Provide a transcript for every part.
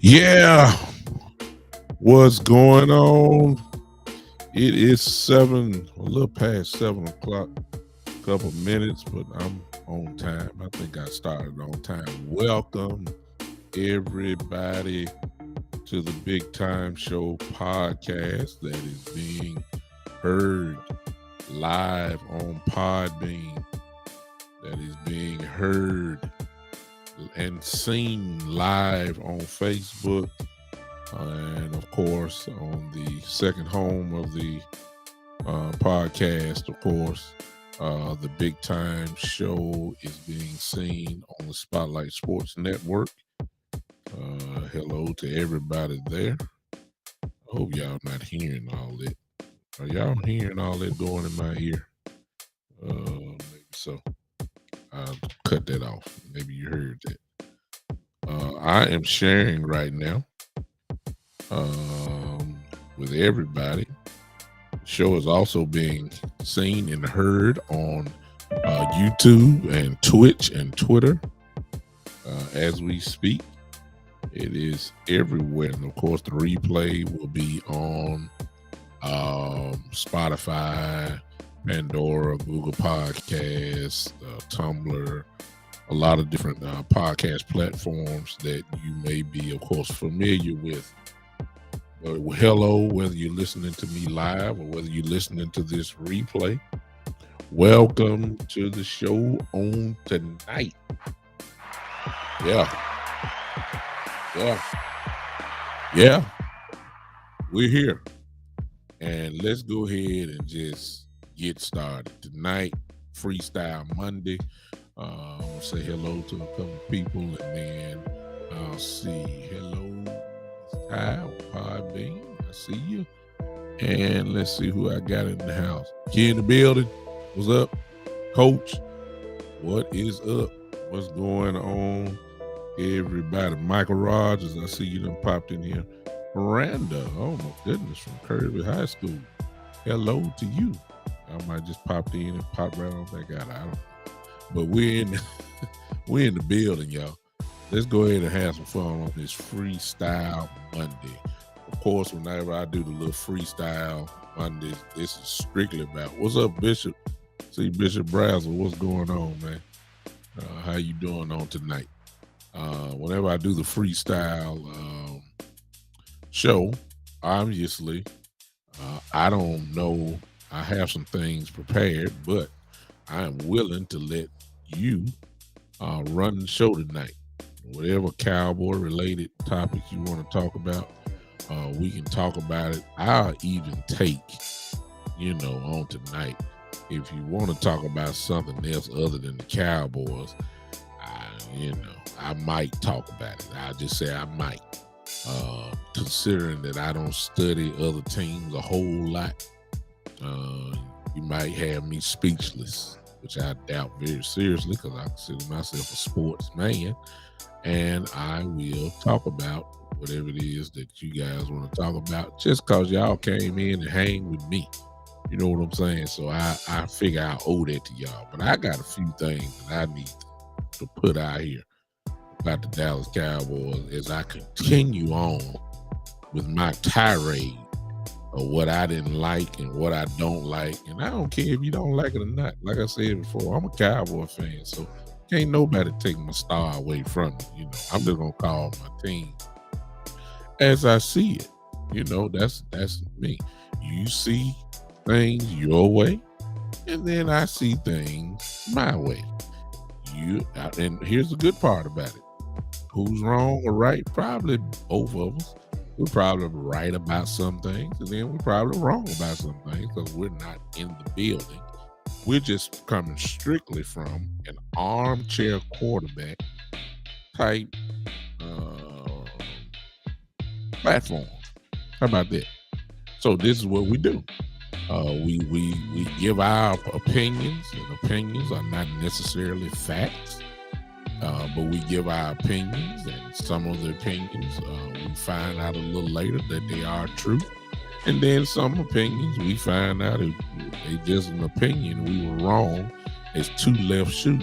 Yeah, what's going on? It is a little past 7 o'clock, couple minutes, but I'm on time. I think I started on time. Welcome, everybody, to the Big Time Show podcast that is being heard live on Podbean, that is being heard and seen live on Facebook. And of course, on the second home of the podcast, of course, the Big Time Show is being seen on the Spotlight Sports Network. Hello to everybody there. I hope y'all not hearing all that. Are y'all hearing all that going in my ear? Maybe so. I'll cut that off. Maybe you heard that. I am sharing right now with everybody. The show is also being seen and heard on YouTube and Twitch and Twitter as we speak. It is everywhere. And of course, the replay will be on Spotify, Pandora, Google Podcasts, Tumblr, a lot of different podcast platforms that you may be, of course, familiar with. Hello, whether you're listening to me live or whether you're listening to this replay. Welcome to the show on tonight. Yeah. We're here. And let's go ahead and just get started. Tonight, Freestyle Monday. I'm going to say hello to a couple of people, and then I'll see. Hello, Ty on Podbean. I see you. And let's see who I got in the house. Kid in the building. What's up? Coach, what is up? What's going on, everybody? Michael Rogers, I see you done popped in here. Miranda, oh my goodness, from Kirby High School. Hello to you. I might just pop in and pop right on back out. I don't know. But we're in the building, y'all. Let's go ahead and have some fun on this Freestyle Monday. Of course, whenever I do the little Freestyle Mondays, this is strictly about what's up, Bishop. See Bishop Brazzle, what's going on, man? How you doing on tonight? Whenever I do the freestyle show, obviously, I don't know. I have some things prepared, but I am willing to let you run the show tonight. Whatever Cowboy related topics you want to talk about, we can talk about it. I'll even take, on tonight. If you want to talk about something else other than the Cowboys, I might talk about it. I'll just say I might. Considering that I don't study other teams a whole lot, you might have me speechless, which I doubt very seriously because I consider myself a sports man, and I will talk about whatever it is that you guys want to talk about just because y'all came in and hang with me. You know what I'm saying? So I figure I owe that to y'all. But I got a few things that I need to put out here about the Dallas Cowboys as I continue on with my tirade of what I didn't like and what I don't like. And I don't care if you don't like it or not. Like I said before, I'm a Cowboy fan, so can't nobody take my star away from me. I'm just gonna call my team as I see it. That's me. You see things your way, and then I see things my way. And here's the good part about it. Who's wrong or right? Probably both of us. We're probably right about some things, and then we're probably wrong about some things because we're not in the building. We're just coming strictly from an armchair quarterback type platform. How about that? So this is what we do. We give our opinions, and opinions are not necessarily facts. But we give our opinions, and some of the opinions we find out a little later that they are true. And then some opinions we find out they just an opinion. We were wrong as two left shoes.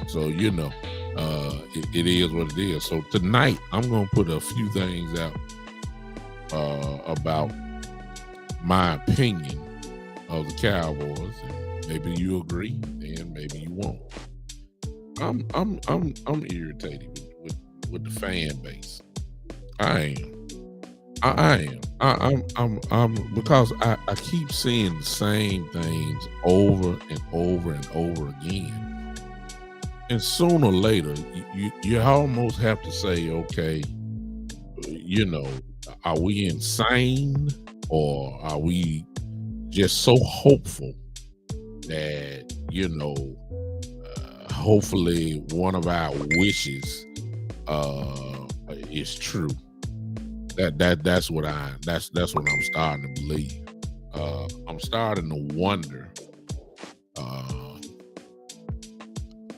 So, It is what it is. So tonight I'm gonna put a few things out about my opinion of the Cowboys, and maybe you agree, and maybe you won't. I'm irritated with the fan base. I am. I am. I'm because I keep seeing the same things over and over and over again. And sooner or later, you almost have to say, okay, you know, are we insane, or are we just so hopeful that, hopefully one of our wishes is true? That's what I'm starting to believe. I'm starting to wonder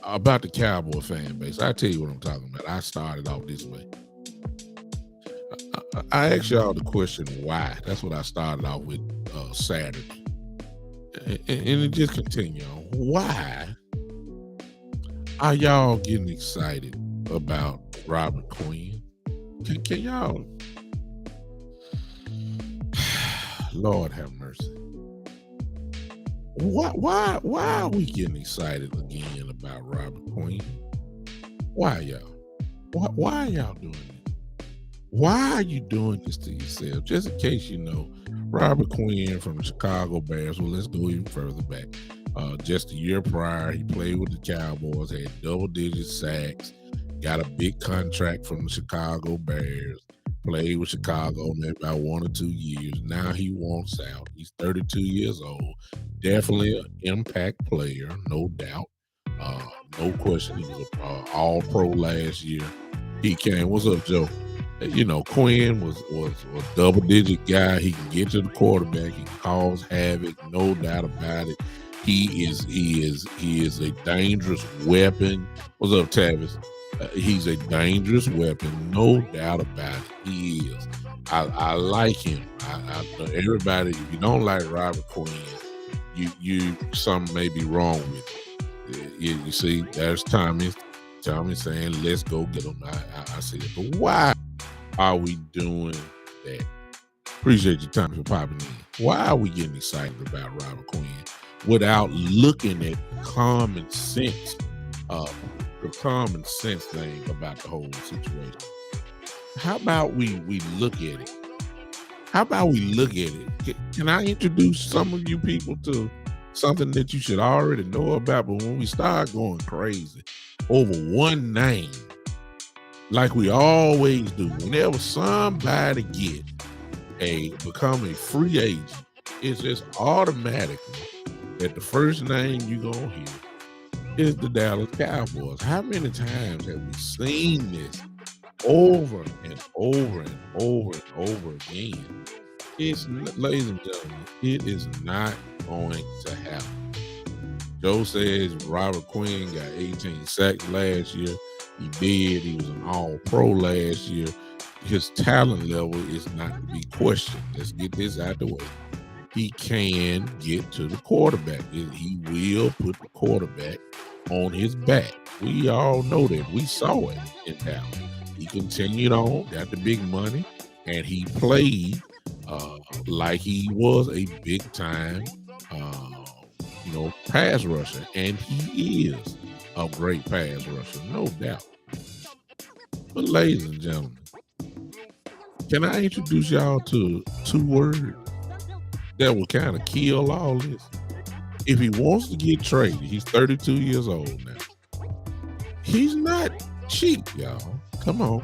about the Cowboy fan base. I tell you what I'm talking about. I started off this way. I asked y'all the question why. That's what I started off with Saturday, and it just continued on. Why are y'all getting excited about Robert Quinn? Can y'all? Lord have mercy. Why are we getting excited again about Robert Quinn? Why y'all? Why are y'all doing it? Why are you doing this to yourself? Just in case you know, Robert Quinn from the Chicago Bears. Well, let's go even further back. Just a year prior, he played with the Cowboys, had double-digit sacks, got a big contract from the Chicago Bears, played with Chicago maybe about 1 or 2 years. Now he wants out. He's 32 years old. Definitely an impact player, no doubt. No question. He was an all-pro last year. He came. What's up, Joe? Quinn was a double-digit guy. He can get to the quarterback. He cause havoc, no doubt about it. He is a dangerous weapon. What's up, Tavis? He's a dangerous weapon, no doubt about it. He is. I like him. Everybody, if you don't like Robert Quinn, you something may be wrong with it. You see, there's Tommy saying, let's go get him. I see it. But why are we doing that? Appreciate your time for popping in. Why are we getting excited about Robert Quinn without looking at common sense, the common sense thing about the whole situation? How about we look at it? How about we look at it? Can I introduce some of you people to something that you should already know about? But when we start going crazy over one name, like we always do, whenever somebody become a free agent, it's just automatically that the first name you're gonna hear is the Dallas Cowboys. How many times have we seen this over and over and over and over again? Ladies and gentlemen, it is not going to happen. Joe says Robert Quinn got 18 sacks last year. He did. He was an all-pro last year. His talent level is not to be questioned. Let's get this out the way. He can get to the quarterback. He will put the quarterback on his back. We all know that. We saw it in Dallas. He continued on, got the big money, and he played like he was a big-time pass rusher. And he is a great pass rusher, no doubt. But ladies and gentlemen, can I introduce y'all to 2 words that will kind of kill all this? If he wants to get traded, he's 32 years old now. He's not cheap, y'all. Come on.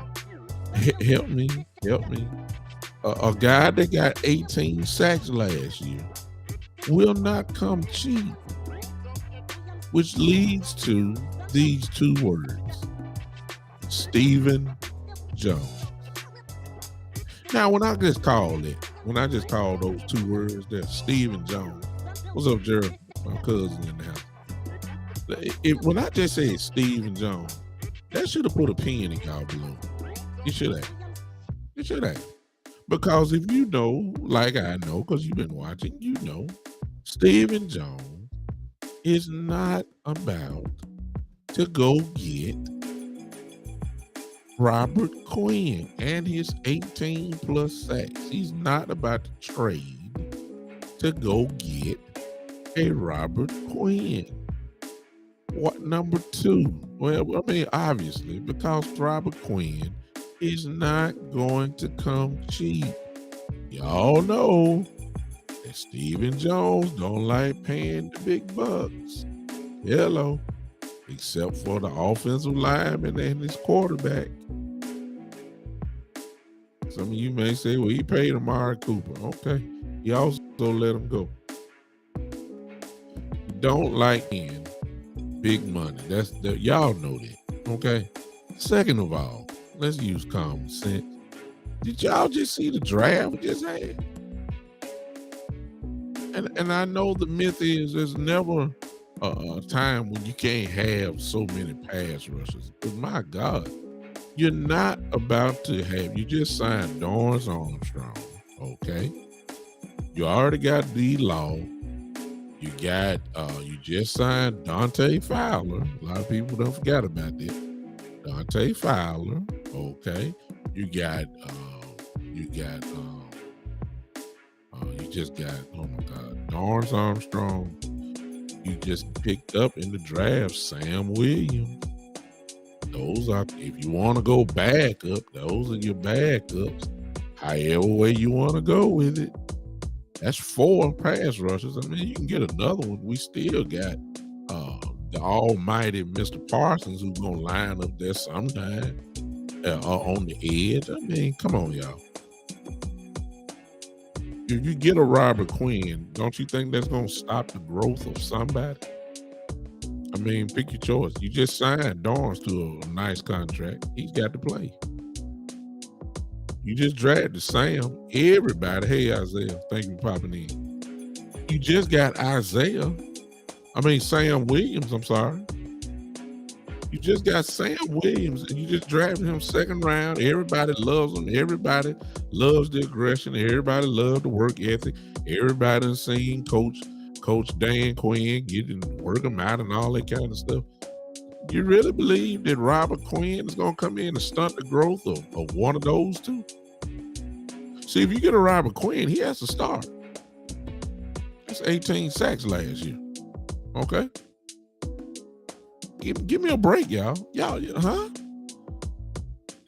Help me. A guy that got 18 sacks last year will not come cheap, which leads to these 2 words: Stephen Jones. Now, when I just call those 2 words there, Stephen Jones. What's up, Gerald? My cousin in the house. When I just say Stephen Jones, that should have put a pin in y'all balloon. It should have. Because if you know, like I know, because you've been watching, Stephen Jones is not about to go get Robert Quinn and his 18 plus sacks. He's not about to trade to go get a Robert Quinn. What number two? Well, I mean, obviously, because Robert Quinn is not going to come cheap. Y'all know that Stephen Jones don't like paying the big bucks. Hello. Except for the offensive lineman and his quarterback. Some of you may say, well, he paid Amari Cooper. Okay. He also let him go. You don't like paying big money. Y'all know that. Okay. Second of all, let's use common sense. Did y'all just see the draft we just had? And I know the myth is there's never a time when you can't have so many pass rushers. But my God, you're not about to have, you just signed Dorrance Armstrong, okay? You already got D-Law. You got, you just signed Dante Fowler. A lot of people don't forget about that. Dante Fowler, okay? You just got, oh my God, Dorrance Armstrong. You just picked up in the draft Sam Williams. Those are, if you want to go back up, those are your backups. However way you want to go with it. That's 4 pass rushers. I mean, you can get another one. We still got the almighty Mr. Parsons who's going to line up there sometime on the edge. I mean, come on, y'all. If you get a Robert Quinn, don't you think that's going to stop the growth of somebody? I mean, pick your choice. You just signed Dorrance to a nice contract. He's got to play. You just drafted Sam. Everybody, hey, Isaiah, thank you for popping in. You just got Sam Williams, I'm sorry. You just got Sam Williams, and you just drafted him second round. Everybody loves him. Everybody loves the aggression. Everybody loves the work ethic. Everybody has seen Coach Dan Quinn work him out and all that kind of stuff. You really believe that Robert Quinn is going to come in and stunt the growth of one of those two? See, if you get a Robert Quinn, he has to start. That's 18 sacks last year. Okay? Give me a break, y'all. Huh?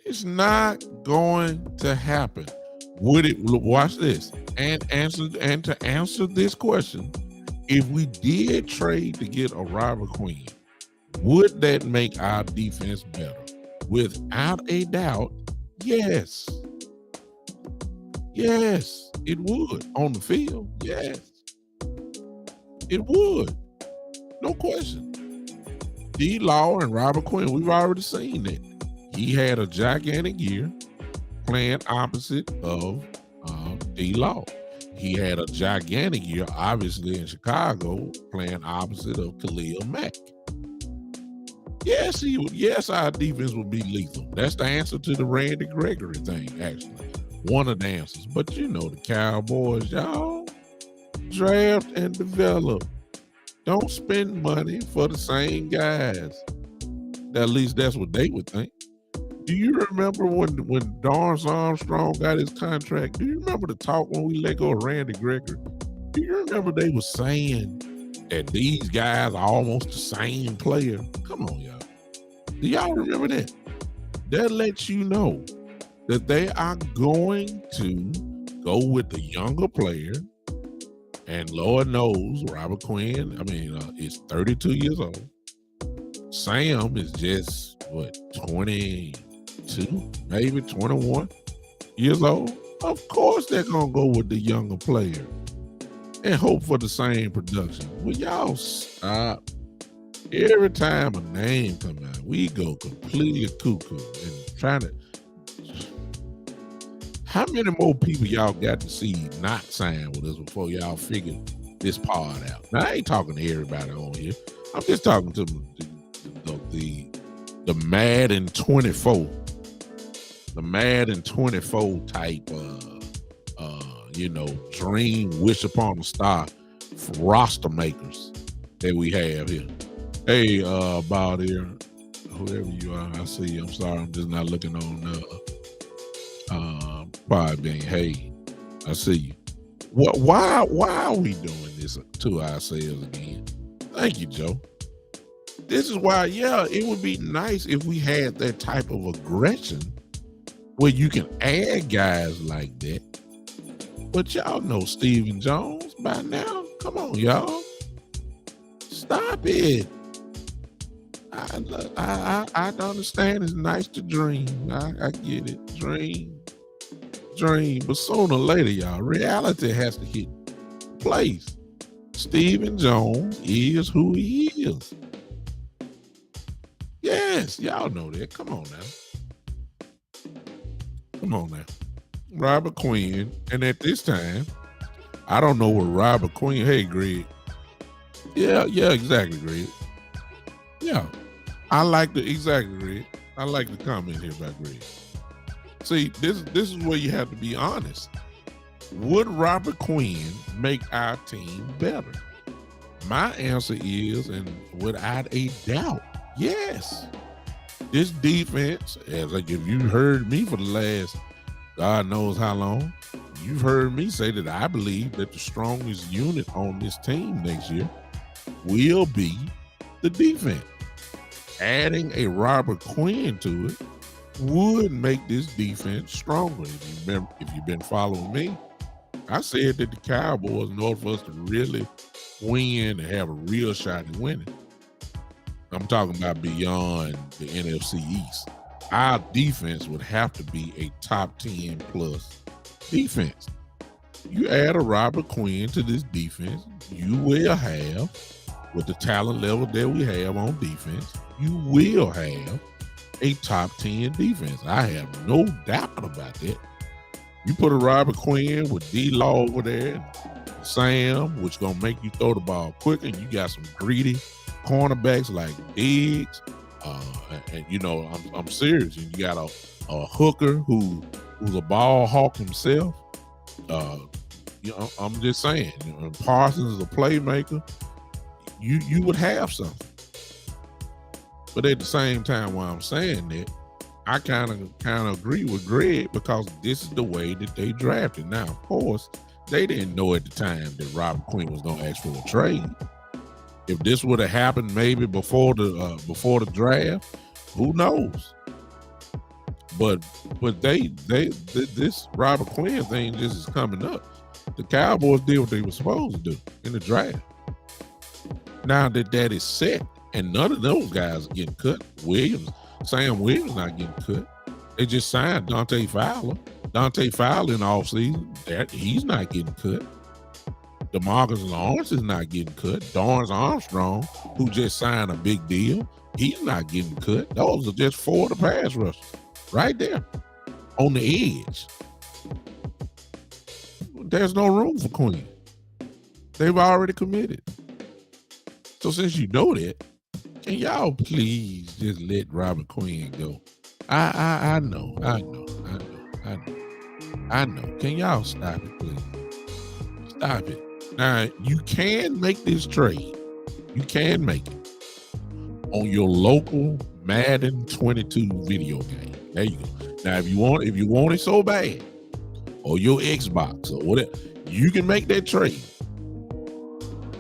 It's not going to happen. Would it? Watch this. And to answer this question, if we did trade to get a Robert Quinn, would that make our defense better? Without a doubt, yes. Yes, it would. On the field, yes. It would. No question. D-Law and Robert Quinn, we've already seen that. He had a gigantic year playing opposite of D-Law. He had a gigantic year, obviously, in Chicago, playing opposite of Khalil Mack. Yes, yes, our defense would be lethal. That's the answer to the Randy Gregory thing, actually. One of the answers. But you know the Cowboys, y'all. Draft and develop. Don't spend money for the same guys. At least that's what they would think. Do you remember when Dorrance Armstrong got his contract? Do you remember the talk when we let go of Randy Gregory? Do you remember they were saying that these guys are almost the same player? Come on, y'all. Do y'all remember that? That lets you know that they are going to go with the younger player. And Lord knows, Robert Quinn, is 32 years old. Sam is just, 22, maybe 21 years old? Of course they're going to go with the younger player and hope for the same production. Well, y'all stop. Every time a name comes out, we go completely cuckoo and trying to. How many more people y'all got to see not sign with us before y'all figure this part out? Now, I ain't talking to everybody on here. I'm just talking to the Madden 24. The Madden 24 type, dream, wish upon a star roster makers that we have here. Hey, about here. whoever you are, I see you. I'm sorry, I'm just not looking on Podbean. Hey, I see you. Why are we doing this to ourselves again? Thank you, Joe. This is why, yeah, it would be nice if we had that type of aggression where you can add guys like that. But y'all know Stephen Jones by now. Come on, y'all. Stop it. I understand it's nice to dream. I get it. Dream. But sooner or later, y'all, reality has to hit place. Stephen Jones is who he is. Yes, y'all know that. Come on now. Robert Quinn. And at this time, I don't know what Robert Quinn. Hey, Greg. Yeah, exactly, Greg. Yeah. I like the comment here by Greg. See, this is where you have to be honest. Would Robert Quinn make our team better? My answer is, and without a doubt, yes. This defense, as like if you heard me for the last God knows how long, you've heard me say that I believe that the strongest unit on this team next year will be the defense. Adding a Robert Quinn to it would make this defense stronger. If you've been following me, I said that the Cowboys, in order for us to really win and have a real shot at winning, I'm talking about beyond the NFC East, our defense would have to be a top 10 plus defense. You add a Robert Quinn to this defense, you will have, with the talent level that we have on defense, you will have a top 10 defense. I have no doubt about that. You put a Robert Quinn with D-Law over there, and Sam, which gonna make you throw the ball quicker. You got some greedy cornerbacks like Diggs, and you know I'm serious. And you got a hooker who's a ball hawk himself. You know, I'm just saying. You know, Parsons is a playmaker. You would have something. But at the same time, while I'm saying that, I kind of agree with Greg because this is the way that they drafted. Now, of course, they didn't know at the time that Robert Quinn was going to ask for a trade. If this would have happened maybe before the draft, who knows? But this Robert Quinn thing just is coming up. The Cowboys did what they were supposed to do in the draft. Now that is set, and none of those guys are getting cut. Sam Williams not getting cut. They just signed Dante Fowler. Dante Fowler in the offseason, he's not getting cut. DeMarcus Lawrence is not getting cut. Dorrance Armstrong, who just signed a big deal, he's not getting cut. Those are just four of the pass rushers right there on the edge. There's no room for Quinn. They've already committed. So since you know that, can y'all please just let Robert Quinn go? I know. Can y'all stop it, please? Stop it. Now, you can make this trade. You can make it on your local Madden 22 video game. There you go. Now, if you want it so bad, or your Xbox or whatever, you can make that trade.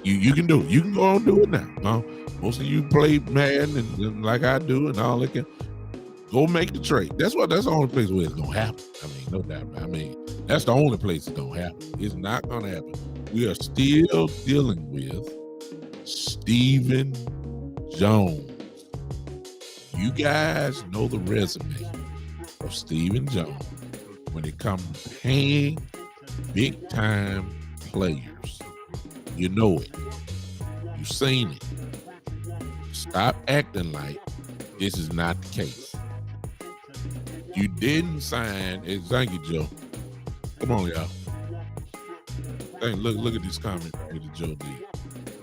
You can do it. You can go and do it now. Most of you play Madden and like I do and all that. Go make the trade. That's the only place where it's gonna happen. I mean, no doubt. I mean, that's the only place it's gonna happen. It's not gonna happen. We are still dealing with Stephen Jones. You guys know the resume of Stephen Jones when it comes to paying big time players. You know it. You've seen it. Stop acting like this is not the case. You didn't sign. Thank you, Joe. Come on, y'all. Hey, look at this comment that Joe did.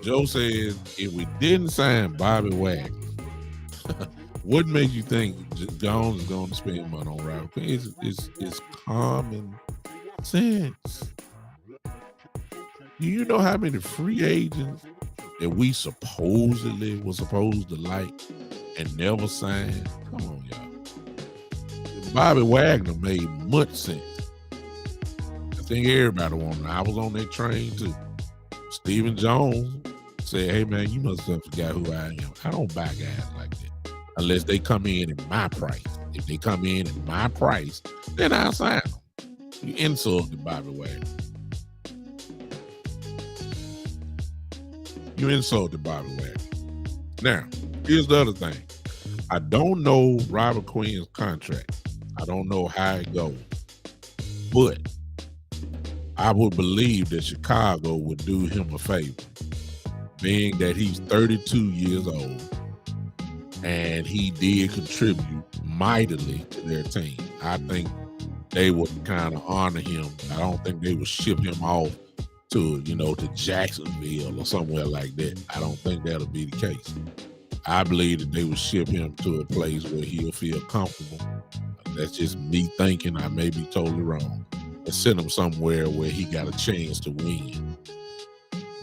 Joe says, if we didn't sign Bobby Wagner, what makes you think Jones is going to spend money on Robert Quinn? It's common sense. Do you know how many free agents that we supposedly were supposed to like and never signed. Come on, y'all. Bobby Wagner made much sense. I think everybody wanted. I was on that train too. Stephen Jones said, "Hey man, you must have forgot who I am. I don't buy guys like that unless they come in at my price. If they come in at my price, then I'll sign them." You insulted Bobby Wagner. You insulted Bobby Wagner. Now, here's the other thing. I don't know Robert Quinn's contract. I don't know how it goes. But I would believe that Chicago would do him a favor, being that he's 32 years old and he did contribute mightily to their team. I think they would kind of honor him. I don't think they would ship him off to, to Jacksonville or somewhere like that. I don't think that'll be the case. I believe that they would ship him to a place where he'll feel comfortable. That's just me thinking. I may be totally wrong. And send him somewhere where he got a chance to win.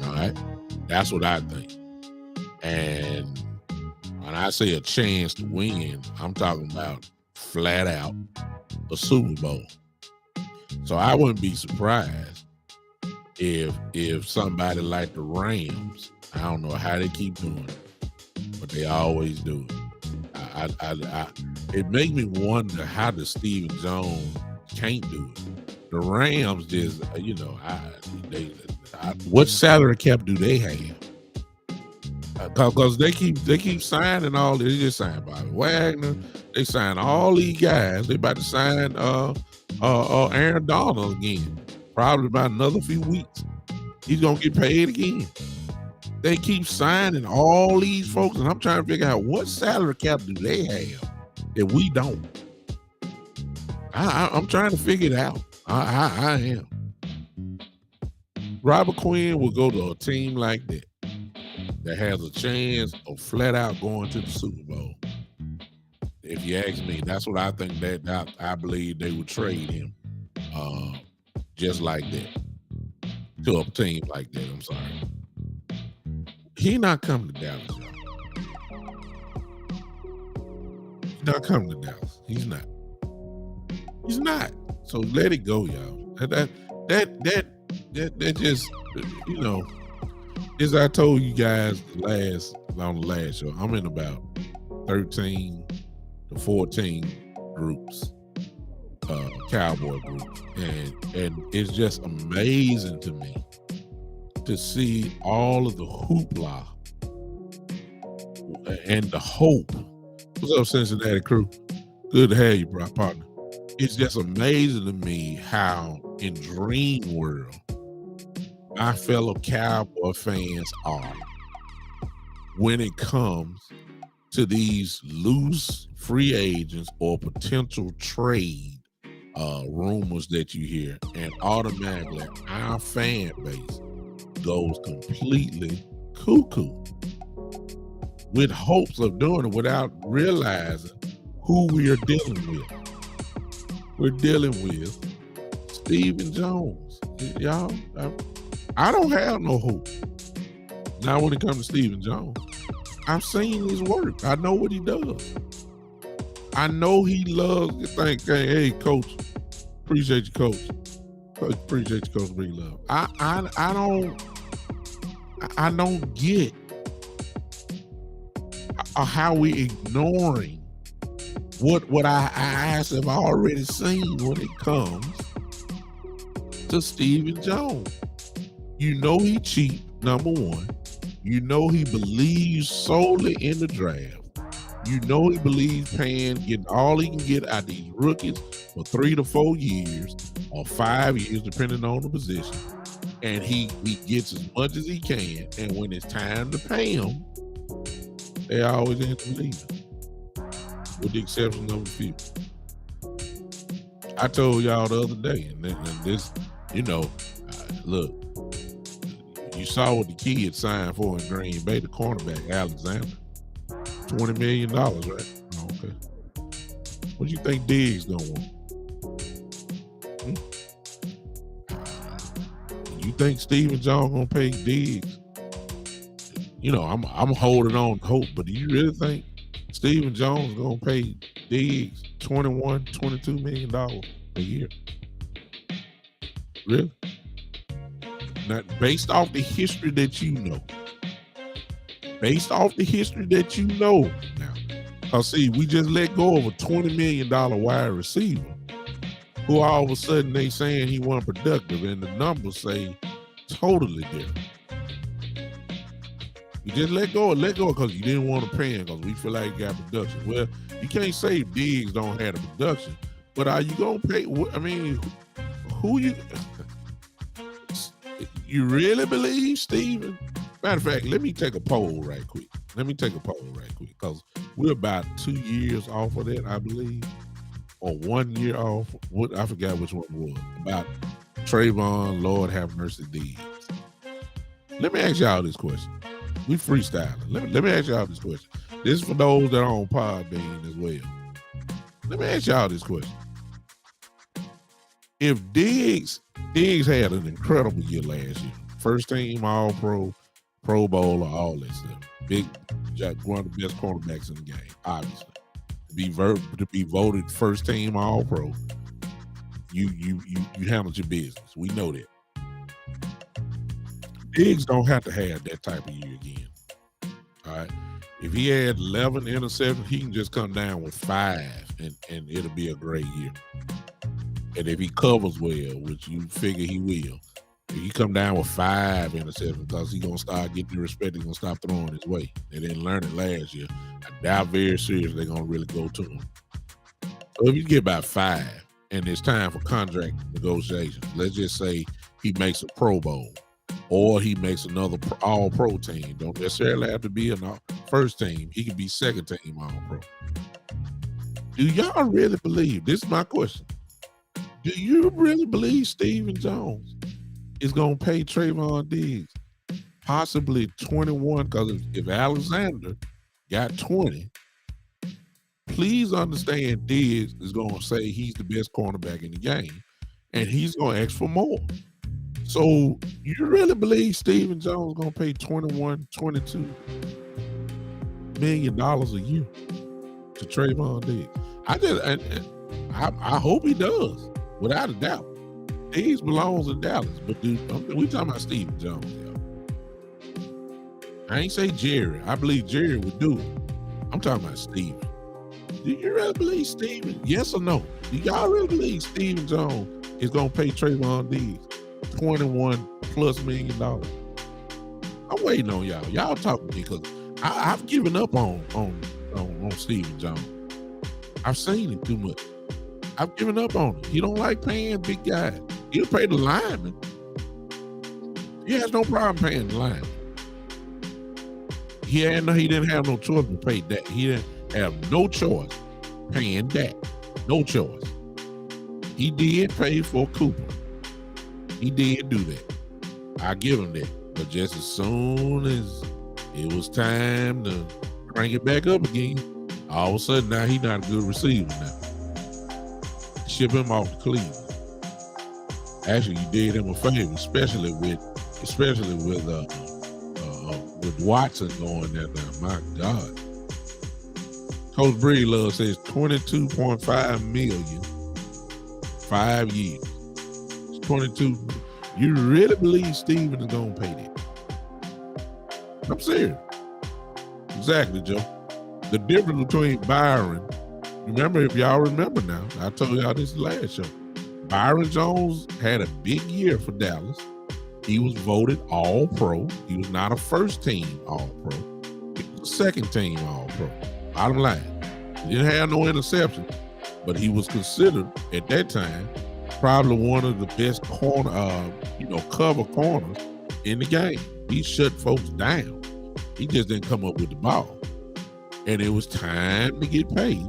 All right? That's what I think. And when I say a chance to win, I'm talking about flat out a Super Bowl. So I wouldn't be surprised if somebody like the Rams, I don't know how they keep doing it, but they always do it. It makes me wonder how does Stephen Jones can't do it. The Rams just, what salary cap do they have? Because they keep signing all. They just signed Bobby Wagner. They signed all these guys. They about to sign Aaron Donald again. Probably about another few weeks. He's gonna get paid again. They keep signing all these folks, and I'm trying to figure out what salary cap do they have that we don't. I'm trying to figure it out. I am. Robert Quinn will go to a team like that has a chance of flat out going to the Super Bowl. If you ask me, that's what I think. That I believe they would trade him, just like that, to a team like that. I'm sorry. He not coming to Dallas, y'all. He's not coming to Dallas. He's not. He's not. So let it go, y'all. That just, as I told you guys on the last show, I'm in about 13 to 14 groups, Cowboy groups, and it's just amazing to me to see all of the hoopla and the hope. What's up, Cincinnati crew? Good to have you, bro, partner. It's just amazing to me how in Dream World my fellow Cowboy fans are when it comes to these loose free agents or potential trade rumors that you hear, and automatically our fan base goes completely cuckoo with hopes of doing it without realizing who we are dealing with. We're dealing with Stephen Jones. Y'all, I don't have no hope. Now when it comes to Stephen Jones, I've seen his work. I know what he does. I know he loves to think, hey, coach, appreciate you, coach. Appreciate you, Coach Big Love. I don't get how we ignoring what our eyes have already seen when it comes to Stephen Jones. You know he cheap, number one. You know he believes solely in the draft. You know he believes getting all he can get out of these rookies for 3 to 4 years or 5 years, depending on the position. And he gets as much as he can. And when it's time to pay him, they always end up leaving, with the exception of a few. I told y'all the other day, and this, look, you saw what the kid signed for in Green Bay, the cornerback, Alexander. $20 million, right? Oh, okay. What do you think Diggs gonna want? You think Stephen Jones gonna pay Diggs? I'm holding on to hope, but do you really think Stephen Jones gonna pay Diggs $21, $22 million a year. Really? Not based off the history that you know. Based off the history that you know now. Cause see, we just let go of a $20 million wide receiver who all of a sudden they saying he wasn't productive, and the numbers say totally different. You just let go because you didn't want to pay him because we feel like he got production. Well, you can't say Diggs don't have the production, but are you gonna pay? I mean, who you really believe, Steven? Matter of fact, let me take a poll right quick. Because we're about 2 years off of that, I believe, or 1 year off. What I forgot which one it was about Trayvon. Lord have mercy, Diggs. Let me ask y'all this question. We freestyling. Let me ask y'all this question. This is for those that are on Podbean as well. Let me ask y'all this question. If Diggs had an incredible year last year, first team All Pro, Pro Bowler, all that stuff, one of the best cornerbacks in the game, obviously. To be voted first team All Pro, you handled your business. We know that. Diggs don't have to have that type of year again. All right. If he had 11 interceptions, he can just come down with 5 and it'll be a great year. And if he covers well, which you figure he will, if he come down with 5 interceptions because he's going to start getting the respect, he's going to stop throwing his way. They didn't learn it last year. I doubt very seriously they're going to really go to him. So if you get about 5 and it's time for contract negotiations, let's just say he makes a Pro Bowl, or he makes another All-Pro team. Don't necessarily have to be a first team. He could be second team All-Pro. Do y'all really believe, this is my question, do you really believe Stephen Jones is going to pay Trayvon Diggs possibly 21? Because if Alexander got 20, please understand Diggs is going to say he's the best cornerback in the game, and he's going to ask for more. So you really believe Stephen Jones gonna pay $21-22 million a year to Trayvon Diggs? I hope he does, without a doubt. Diggs belongs in Dallas, but dude, we talking about Stephen Jones, y'all. I ain't say Jerry. I believe Jerry would do it. I'm talking about Stephen. Do you really believe Stephen? Yes or no? Do y'all really believe Stephen Jones is gonna pay Trayvon Diggs $21+ million? I'm waiting on y'all. Y'all talking to me because I've given up on Stephen Jones. I've seen it too much. I've given up on it. He don't like paying big guys. He'll pay the lineman. He has no problem paying the lineman. He didn't have no choice to pay that. He didn't have no choice paying that. No choice. He did pay for Cooper. He did do that. I give him that. But just as soon as it was time to crank it back up again, all of a sudden now he's not a good receiver now. Ship him off to Cleveland. Actually, you did him a favor, especially with Watson going there now. My God. Coach Breedlove says $22.5 million, 5 years. 22. You really believe Stephen is gonna pay that? I'm serious. Exactly, Joe. The difference between Byron, if y'all remember now, I told y'all this last show. Byron Jones had a big year for Dallas. He was voted All-Pro. He was not a first team All-Pro. He was a second team All-Pro. Bottom line. He didn't have no interception, but he was considered at that time probably one of the best cover corners in the game. He shut folks down. He just didn't come up with the ball. And it was time to get paid.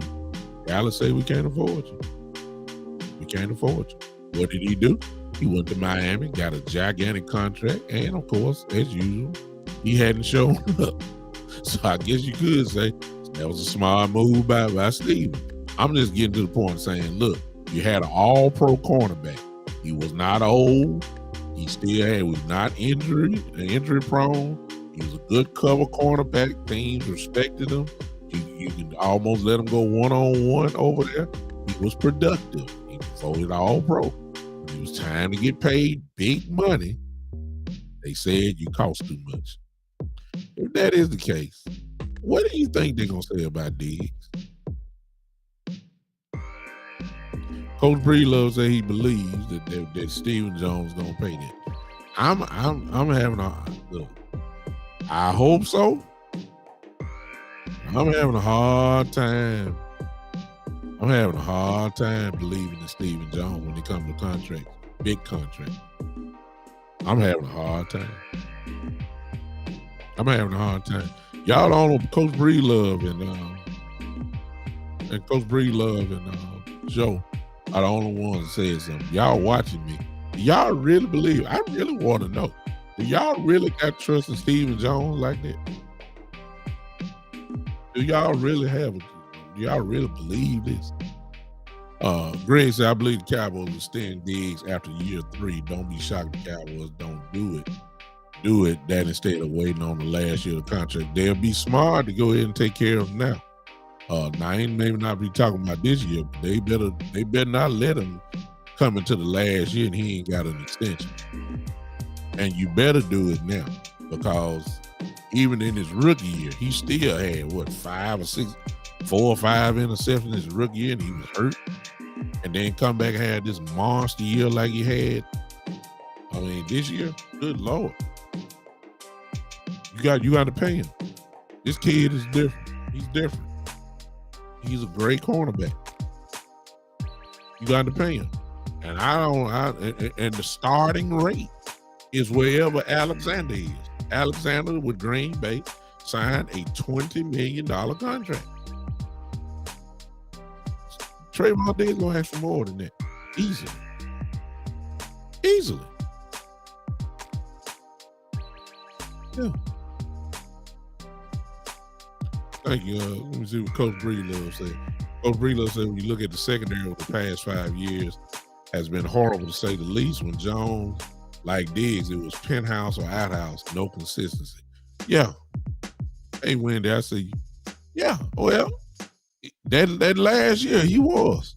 Dallas said, we can't afford you. We can't afford you. What did he do? He went to Miami, got a gigantic contract, and of course, as usual, he hadn't shown up. So I guess you could say that was a smart move by Stephen. I'm just getting to the point saying, look, you had an all-pro cornerback. He was not old. He was not injury prone. He was a good cover cornerback. Teams respected him. You can almost let him go one-on-one over there. He was productive. He voted All-Pro. When it was time to get paid big money, they said you cost too much. If that is the case, what do you think they're gonna say about Diggs? Coach Breedlove said he believes that Stephen Jones gonna pay that. I'm having a look. I hope so. I'm having a hard time. I'm having a hard time believing in Stephen Jones when it comes to contracts, big contracts. I'm having a hard time. Y'all don't know Coach Breedlove and Coach Breedlove and Joe are the only ones that said something. Y'all watching me. Do y'all really believe? I really want to know. Do y'all really got trust in Stephen Jones like that? Do y'all really believe this? Greg said, I believe the Cowboys will extend Diggs after year 3. Don't be shocked the Cowboys don't do it. Do it that instead of waiting on the last year of the contract. They'll be smart to go ahead and take care of him now. Now I ain't maybe not be talking about this year, but they better not let him come into the last year and he ain't got an extension. And you better do it now, because even in his rookie year, he still had 4 or 5 interceptions his rookie year, and he was hurt. And then come back and had this monster year like he had. I mean, this year, good Lord. You got to pay him. This kid is different. He's different. He's a great cornerback. You got to pay him. And and the starting rate is wherever Alexander is. Alexander with Green Bay signed a $20 million contract. Trayvon Diggs is going to have some more than that. Easily. Yeah. Thank you. Let me see what Coach Breedlove said. Coach Breedlove said when you look at the secondary over the past 5 years, has been horrible to say the least. When Jones, like Diggs, it was penthouse or outhouse, no consistency. Yeah. Hey, Wendy, I see you. Yeah, well, that last year he was.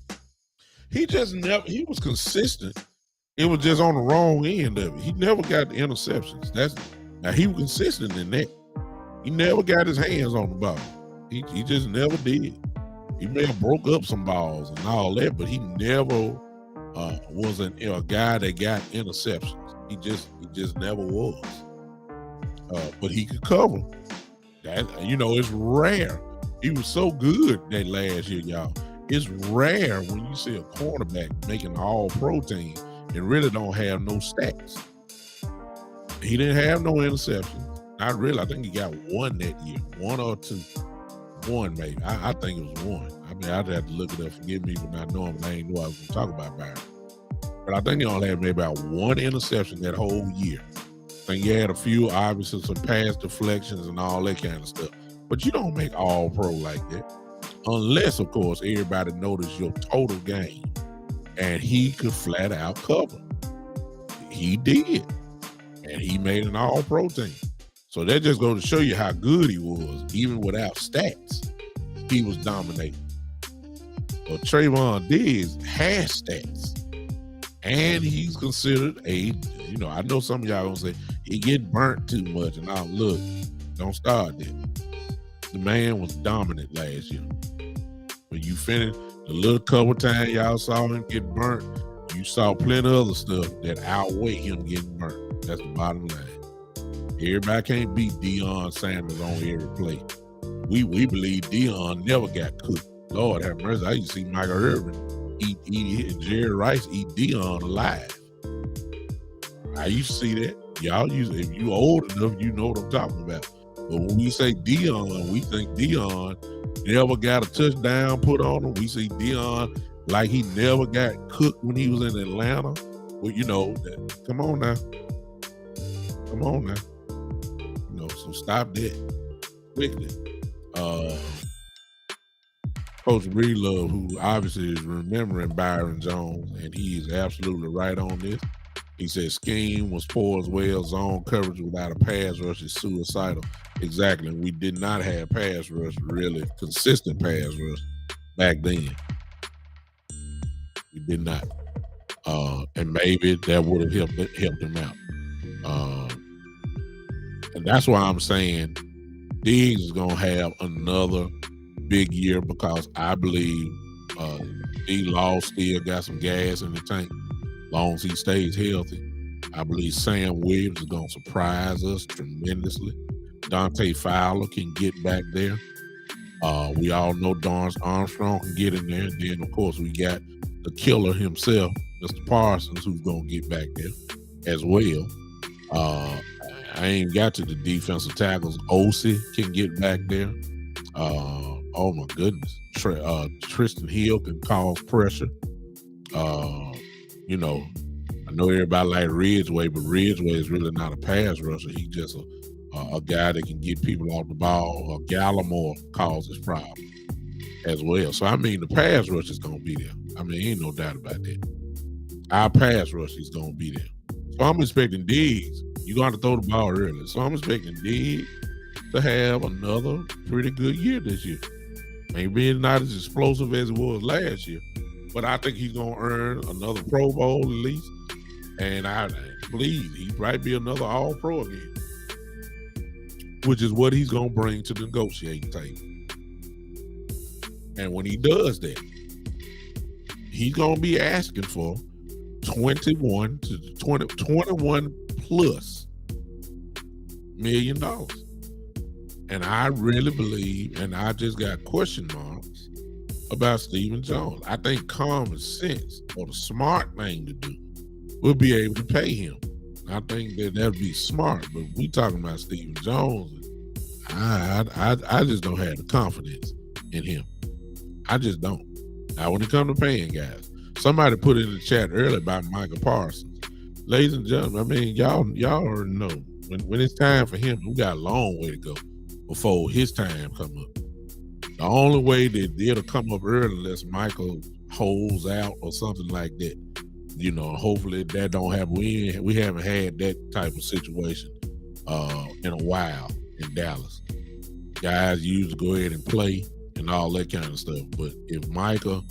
He was consistent. It was just on the wrong end of it. He never got the interceptions. Now he was consistent in that. He never got his hands on the ball. He just never did. He may have broke up some balls and all that, but he never was a guy that got interceptions. He just never was. But he could cover. That it's rare. He was so good that last year, y'all. It's rare when you see a cornerback making all-pro team and really don't have no stats. He didn't have no interceptions. Not really. I think he got 1 that year. 1 or 2. 1 maybe. I think it was 1. I mean, I'd have to look it up. Forgive me for not knowing, but I ain't know I was going to talk about Byron. But I think he only had maybe about 1 interception that whole year. I think he had a few, obviously, some pass deflections and all that kind of stuff. But you don't make all-pro like that. Unless, of course, everybody noticed your total game. And he could flat out cover. He did. And he made an all-pro team. So that just goes to show you how good he was. Even without stats, he was dominating. But Trayvon Diggs has stats. And he's considered I know some of y'all gonna say he get burnt too much. And look, don't start that. The man was dominant last year. When you finished the little couple times y'all saw him get burnt, you saw plenty of other stuff that outweigh him getting burnt. That's the bottom line. Everybody can't beat Deion Sanders on every play. We believe Deion never got cooked. Lord have mercy. I used to see Michael Irvin eat Jerry Rice eat Deion alive. I used to see that. Y'all if you old enough, you know what I'm talking about. But when we say Deion, we think Deion never got a touchdown put on him. We see Deion like he never got cooked when he was in Atlanta. Well, come on now. So stop that quickly. Coach Breedlove, who obviously is remembering Byron Jones, and he is absolutely right on this. He said scheme was poor as well. Zone coverage without a pass rush is suicidal. Exactly. We did not have pass rush, really consistent pass rush back then. We did not. And maybe that would have helped him out. And that's why I'm saying Diggs is gonna have another big year because I believe D-Law still got some gas in the tank. Long as he stays healthy, I believe Sam Williams is gonna surprise us tremendously. Dante Fowler can get back there. We all know Dorrance Armstrong can get in there. And then, of course, we got the killer himself, Mr. Parsons, who's going to get back there as well. I ain't got to the defensive tackles. Osi can get back there. Oh, my goodness. Tristan Hill can cause pressure. You know, I know everybody like Ridgeway, but Ridgeway is really not a pass rusher. He's just a guy that can get people off the ball. Gallimore causes problems as well. So, I mean, the pass rush is going to be there. I mean, ain't no doubt about that. Our pass rush is going to be there. So, I'm expecting Diggs. You're going to throw the ball early. So, I'm expecting Diggs to have another pretty good year this year. Maybe it's not as explosive as it was last year, but I think he's going to earn another Pro Bowl at least. And I believe he might be another All-Pro again, which is what he's going to bring to the negotiating table. And when he does that, he's going to be asking for 21 plus $1 million. And I really believe, and I just got question marks about Stephen Jones. I think common sense or the smart thing to do would be able to pay him. I think that'd be smart, but we talking about Stephen Jones. I just don't have the confidence in him. I just don't. Now, when it comes to paying guys, somebody put in the chat earlier about Michael Parsons. Ladies and gentlemen, I mean, y'all already know when it's time for him, we got a long way to go before his time come up. The only way that it'll come up early unless Michael holds out or something like that. You know, hopefully that don't happen. We haven't had that type of situation in a while in Dallas. Guys usually go ahead and play and all that kind of stuff. But if Michael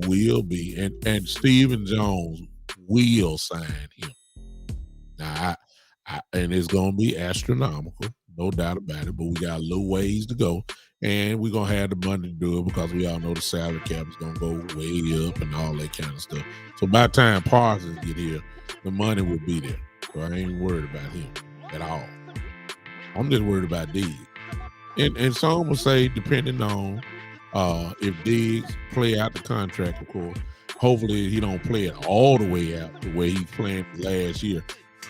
will be, and Stephen Jones will sign him. Now, and it's going to be astronomical, no doubt about it, but we got a little ways to go. And we're going to have the money to do it because we all know the salary cap is going to go way up and all that kind of stuff. So by the time Parsons get here, the money will be there. So I ain't worried about him at all. I'm just worried about Diggs. And some will say, depending on if Diggs play out the contract, of course, hopefully he don't play it all the way out the way he played last year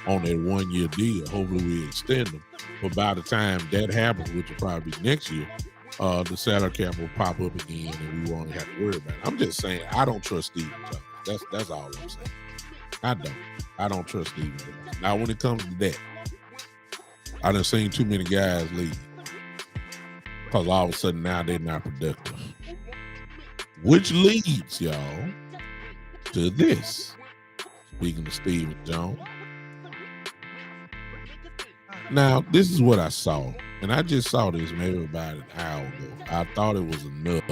on that 1 year deal. Hopefully we extend him. But by the time that happens, which will probably be next year, the salary cap will pop up again and we won't have to worry about it. I'm just saying I don't trust Stephen Jones. That's all I'm saying. I don't trust Stephen Jones. Now when it comes to that, I done seen too many guys leave. Because all of a sudden now they're not productive. Which leads y'all to this. Speaking of Stephen Jones. Now, this is what I saw. And I just saw this maybe about an hour ago. I thought it was enough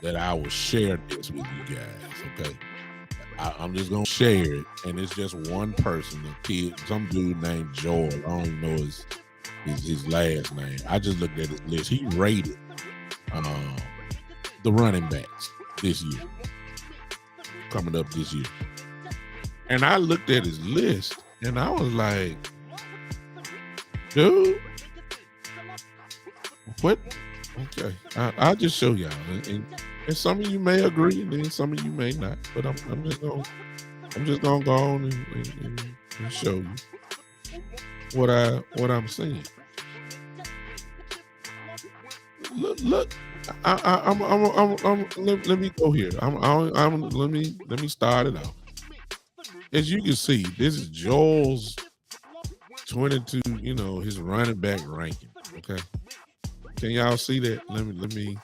that I would share this with you guys, okay? I'm just going to share it. And it's just one person, a kid, some dude named Joel. I don't even know his last name. I just looked at his list. He rated the running backs this year, coming up this year. And I looked at his list and I was like, dude, what? Okay, I'll just show y'all. And some of you may agree, and then some of you may not. But I'm just gonna go on and show you what I'm seeing. Look. Let me go here. Let me start it out. As you can see, this is Joel's 22. You know, his running back ranking. Okay, can y'all see that? Let me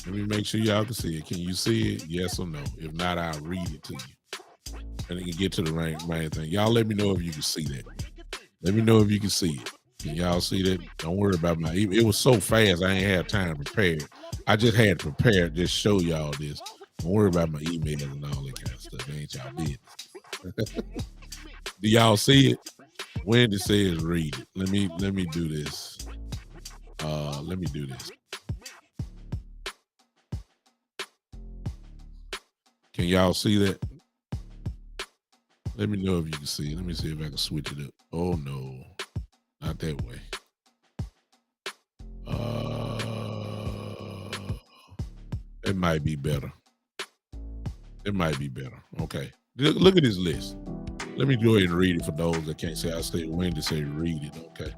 make sure y'all can see it. Can you see it? Yes or no? If not, I'll read it to you. and then get to the main thing. Y'all let me know if you can see that. Let me know if you can see it. Can y'all see that? Don't worry about my email. It was so fast, I ain't have time to prepare it. I just had to prepare, just show y'all this. Don't worry about my emails and all that kind of stuff. That ain't y'all business. Do y'all see it? Wendy says read it. Let me do this. Let me do this. Can y'all see that? Let me know if you can see it. Let me see if I can switch it up. Oh no, not that way. It might be better. It might be better. Okay. Look at this list. Let me go ahead and read it for those that can't say. I say Wendy say read it. Okay.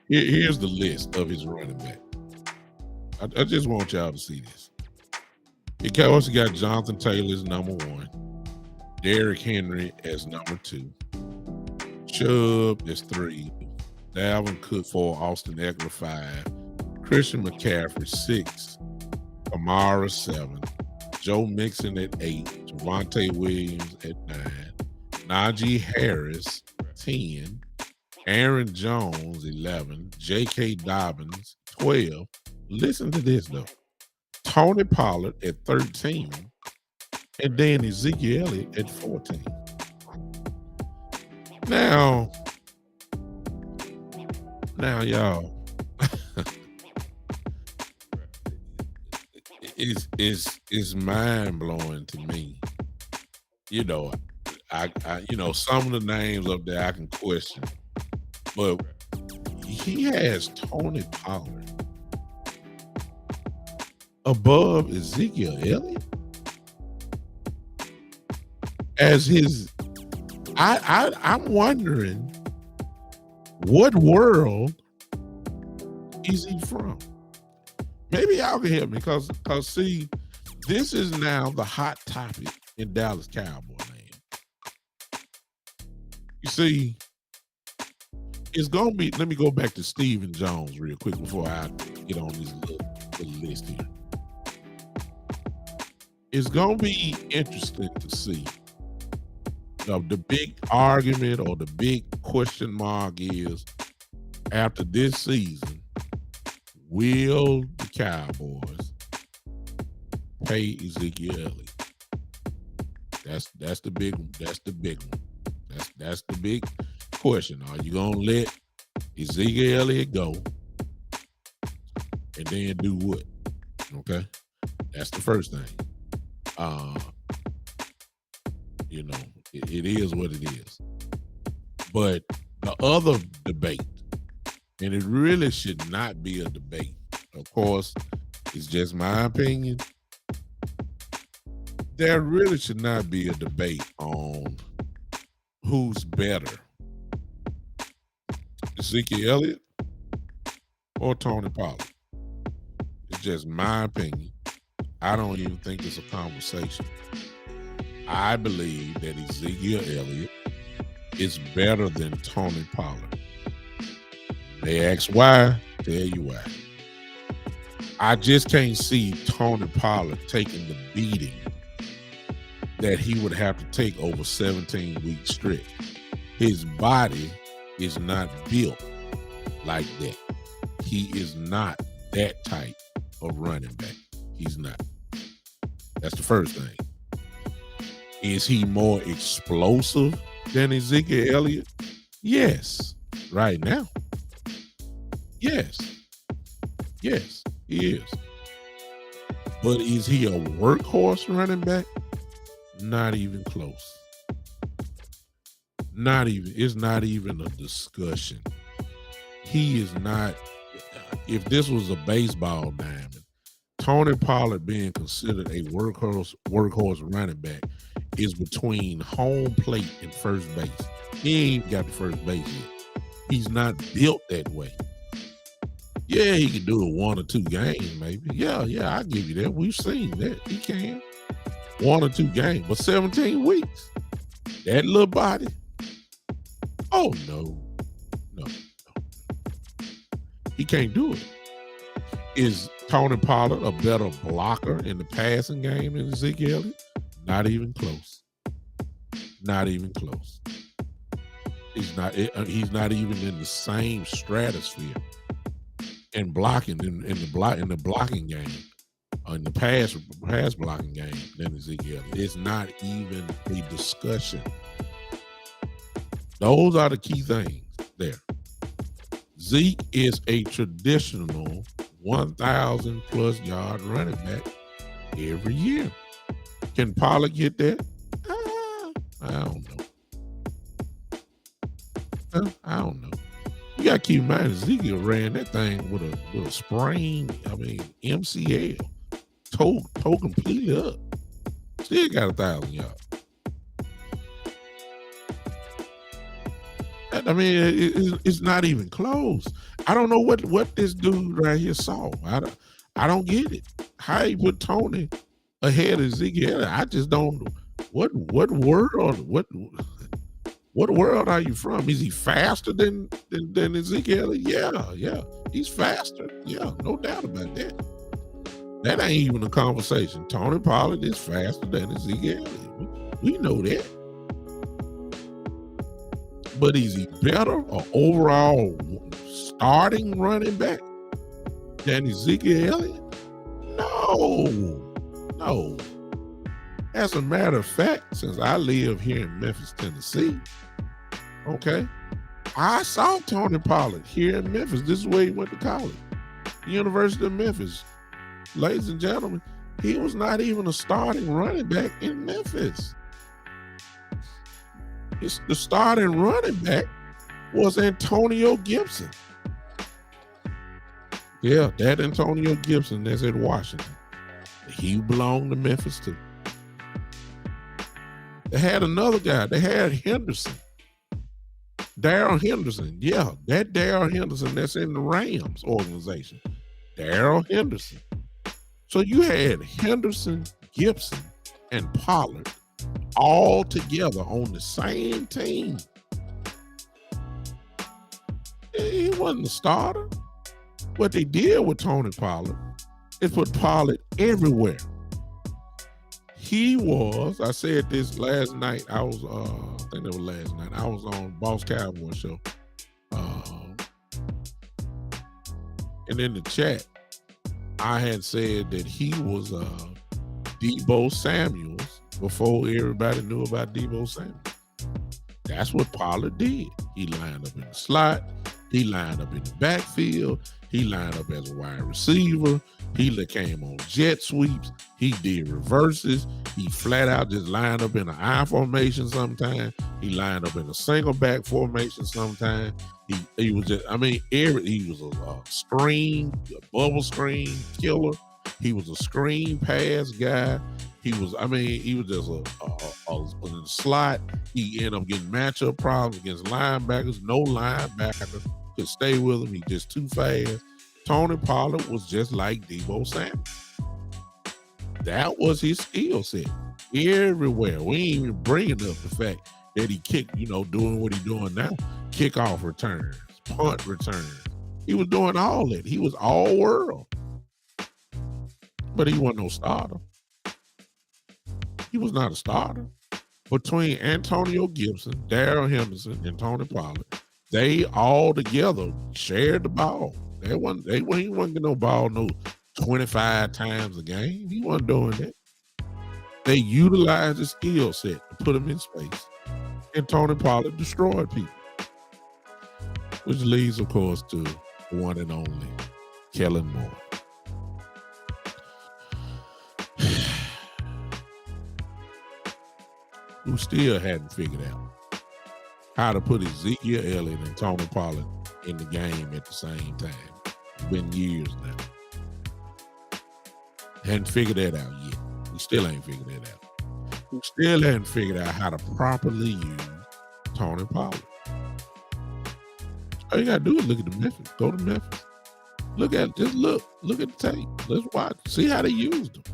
Here's the list of his running back. I just want y'all to see this. He also got Jonathan Taylor as number 1, Derrick Henry as number 2, Chubb as 3, Dalvin Cook 4, Austin Eckler 5, Christian McCaffrey 6, Kamara 7, Joe Mixon at 8, Javonte Williams at 9, Najee Harris 10, Aaron Jones 11, J.K. Dobbins 12. Listen to this though. Tony Pollard at 13, and then Ezekiel Elliott at 14. Now y'all, it's mind blowing to me. You know, I some of the names up there I can question, but he has Tony Pollard above Ezekiel Elliott as his. I'm wondering what world is he from? Maybe y'all can help me because see, this is now the hot topic in Dallas Cowboy land. You see, it's gonna be. Let me go back to Stephen Jones real quick before I get on this little list here. It's gonna be interesting to see. The big argument or the big question mark is, after this season, will the Cowboys pay Ezekiel Elliott? That's the big one. That's the big one. That's the big question. Are you gonna let Ezekiel Elliott go and then do what? Okay, that's the first thing. It is what it is. But the other debate, and it really should not be a debate, of course, it's just my opinion. There really should not be a debate on who's better, Ezekiel Elliott or Tony Pollard. It's just my opinion. I don't even think it's a conversation. I believe that Ezekiel Elliott is better than Tony Pollard. They ask why, tell you why. I just can't see Tony Pollard taking the beating that he would have to take over 17 weeks straight. His body is not built like that. He is not that type of running back. He's not. That's the first thing. Is he more explosive than Ezekiel Elliott? Yes. Right now. Yes. Yes, he is. But is he a workhorse running back? Not even close. Not even. It's not even a discussion. He is not. If this was a baseball diamond, Tony Pollard being considered a workhorse running back is between home plate and first base. He ain't got the first base yet. He's not built that way. Yeah, he can do it 1 or 2 games, maybe. Yeah, I'll give you that. We've seen that. He can. 1 or 2 games. But 17 weeks. That little body. Oh, no. He can't do it. Is Tony Pollard a better blocker in the passing game than Ezekiel Elliott? Not even close. Not even close. He's not even in the same stratosphere in blocking in the blocking game, in the pass blocking game than Ezekiel. It's not even a discussion. Those are the key things there. Zeke is a traditional 1,000 plus yard running back every year. Can Pollard get that? I don't know. I don't know. You got to keep in mind, Ezekiel ran that thing with a sprain. I mean, MCL, toe completely up. Still got 1,000 yards. I mean, it's not even close. I don't know what this dude right here saw. I don't get it. How he put Tony ahead of Ezekiel? I just don't. What world are you from? Is he faster than Ezekiel? Yeah. He's faster. Yeah, no doubt about that. That ain't even a conversation. Tony Pollard is faster than Ezekiel. We know that. But is he better or overall starting running back than Ezekiel Elliott? No. As a matter of fact, since I live here in Memphis, Tennessee, okay, I saw Tony Pollard here in Memphis. This is where he went to college, the University of Memphis. Ladies and gentlemen, he was not even a starting running back in Memphis. The starting running back was Antonio Gibson. Yeah, that Antonio Gibson that's at Washington. He belonged to Memphis too. They had another guy. They had Henderson. Darrell Henderson. Yeah, that Darrell Henderson that's in the Rams organization. Darrell Henderson. So you had Henderson, Gibson, and Pollard all together on the same team. He wasn't a starter. What they did with Tony Pollard is put Pollard everywhere. He was, I said this last night, I think it was last night, I was on Boss Cowboy show. And in the chat, I had said that he was Deebo Samuels before everybody knew about Deebo Samuel. That's what Pollard did. He lined up in the slot. He lined up in the backfield. He lined up as a wide receiver. He came on jet sweeps. He did reverses. He flat out just lined up in an I formation sometimes. He lined up in a single back formation sometimes. He was just, he was a screen, a bubble screen killer. He was a screen pass guy. He was just in the slot. He ended up getting matchup problems against linebackers. No linebacker could stay with him. He just too fast. Tony Pollard was just like Deebo Samuel. That was his skill set everywhere. We ain't even bringing up the fact that he kicked, doing what he's doing now. Kickoff returns, punt returns. He was doing all that. He was all world. But he wasn't no starter. He was not a starter. Between Antonio Gibson, Darrell Henderson, and Tony Pollard, they all together shared the ball. He wasn't getting no ball 25 times a game. He wasn't doing that. They utilized his skill set to put him in space. And Tony Pollard destroyed people. Which leads, of course, to the one and only Kellen Moore. Who still hadn't figured out how to put Ezekiel Elliott and Tony Pollard in the game at the same time. It's been years now. Hadn't figured that out yet. We still ain't figured that out. We still hadn't figured out how to properly use Tony Pollard. All you gotta do is look at the Memphis. Go to Memphis. Look at the tape. Let's watch. See how they used them.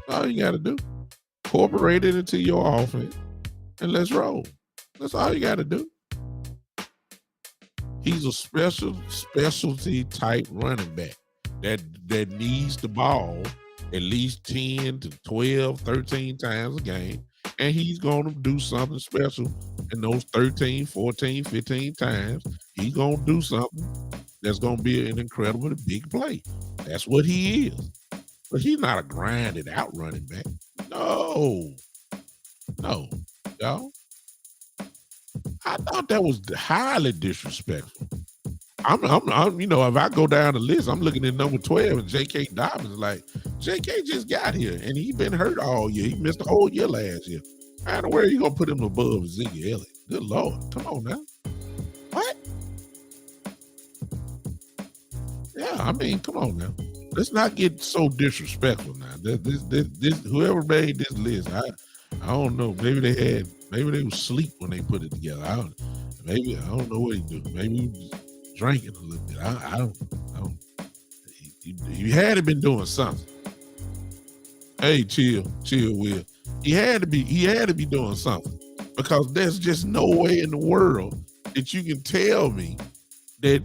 All you gotta do. Incorporate it into your offense and let's roll. That's all you gotta do. He's a specialty type running back that needs the ball at least 10 to 12, 13 times a game and he's going to do something special in those 13, 14, 15 times. He's going to do something that's going to be an incredible big play. That's what he is. But he's not a grinded out running back. No, no, y'all. I thought that was highly disrespectful. You know, if I go down the list, I'm looking at number 12 and J.K. Dobbins. Like, J.K. just got here and he been hurt all year. He missed the whole year last year. I don't know where you gonna put him above Ziggy Elliott. Good Lord, come on now. What? Yeah, I mean, come on now. Let's not get so disrespectful now. This whoever made this list, I don't know. Maybe they were asleep when they put it together. I don't know what he do. Maybe he was drinking a little bit. I don't. He had to been doing something. Hey, chill, Will. He had to be doing something, because there's just no way in the world that you can tell me that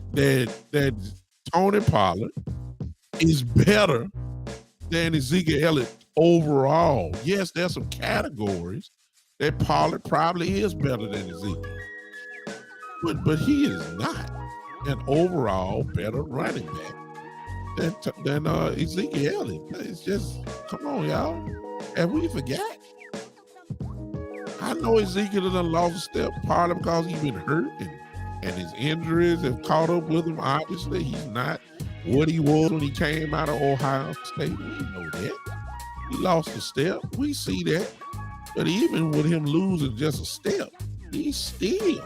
Tony Pollard is better than Ezekiel Elliott overall. Yes, there's some categories that Pollard probably is better than Ezekiel, but he is not an overall better running back than Ezekiel Elliott. It's just, come on, y'all. Have we forgot? I know Ezekiel done lost a step, partly because he's been hurt and his injuries have caught up with him. Obviously, he's not what he was when he came out of Ohio State. We know that. He lost a step. We see that. But even with him losing just a step, he's still,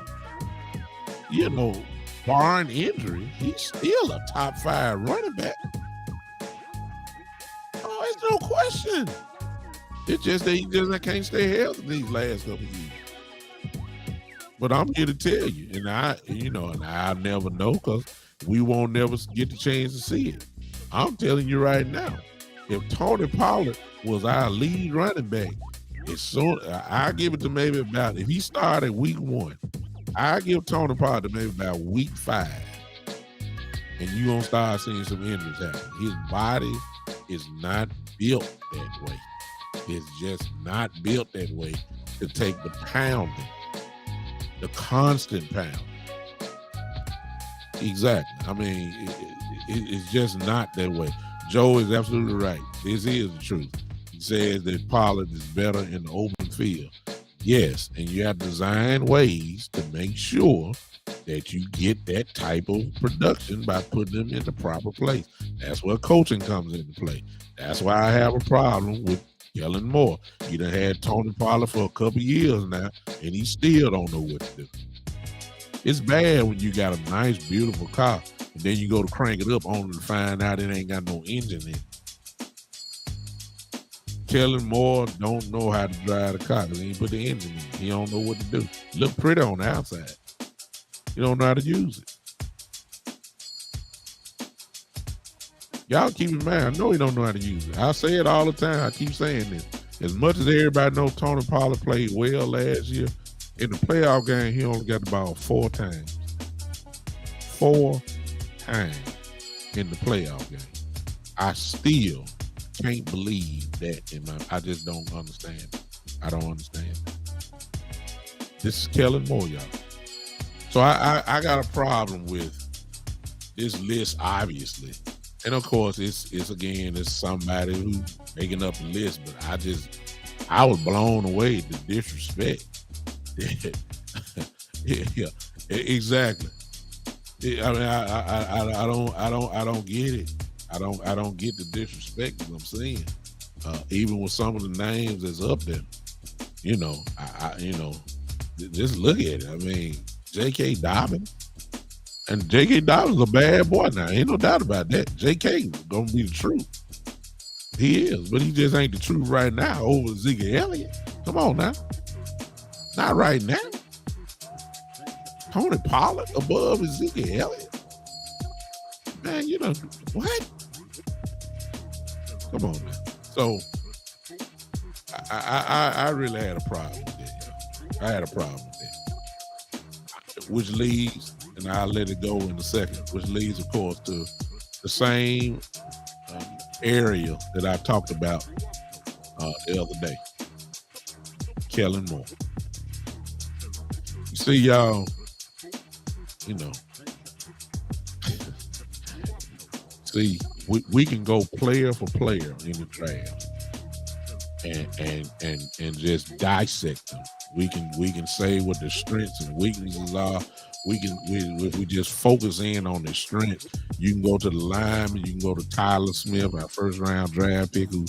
barring injury, he's still a top 5 running back. Oh, there's no question. It's just that he just can't stay healthy these last couple of years. But I'm here to tell you, and I'll never know, because we won't never get the chance to see it. I'm telling you right now, if Tony Pollard was our lead running back, I give it to maybe about, if he started week 1, I give Tony Pollard to maybe about week 5, and you're going to start seeing some injuries happen. His body is not built that way. It's just not built that way to take the pounding, the constant pounding. Exactly. I mean, it's just not that way. Joe is absolutely right. This is the truth. He says that Pollard is better in the open field. Yes, and you have to design ways to make sure that you get that type of production by putting them in the proper place. That's where coaching comes into play. That's why I have a problem with Kellen Moore. You done had Tony Pollard for a couple years now, and he still don't know what to do. It's bad when you got a nice, beautiful car, and then you go to crank it up only to find out it ain't got no engine in it. Kellen Moore don't know how to drive the car because he ain't put the engine in. He don't know what to do. Look pretty on the outside. He don't know how to use it. Y'all keep in mind, I know he don't know how to use it. I say it all the time. I keep saying this. As much as everybody knows Tony Pollard played well last year, in the playoff game, he only got the ball 4 times. 4 times in the playoff game. I still can't believe that. I just don't understand it. I don't understand it. This is Kellen Moore, y'all. So I got a problem with this list, obviously. And of course, it's somebody who's making up the list, but I was blown away at the disrespect. yeah, exactly. I mean, I don't get it. I don't get the disrespect that I'm seeing. Even with some of the names that's up there, just look at it. I mean, J.K. Dobbins. And J.K. Dobbins is a bad boy now. Ain't no doubt about that. J.K. gonna be the truth. He is, but he just ain't the truth right now over Ziggy Elliott. Come on now. Not right now. Tony Pollard above Ziggy Elliott. Man, what? Come on now. So I really had a problem with that. I had a problem with that. Which leads, and I'll let it go in a second, which leads, of course, to the same area that I talked about the other day. Kellen Moore. You see, y'all, you know, see, we can go player for player in the draft and just dissect them. We can say what their strengths and weaknesses are. If we just focus in on their strengths, you can go to the lineman, you can go to Tyler Smith, our first round draft pick, who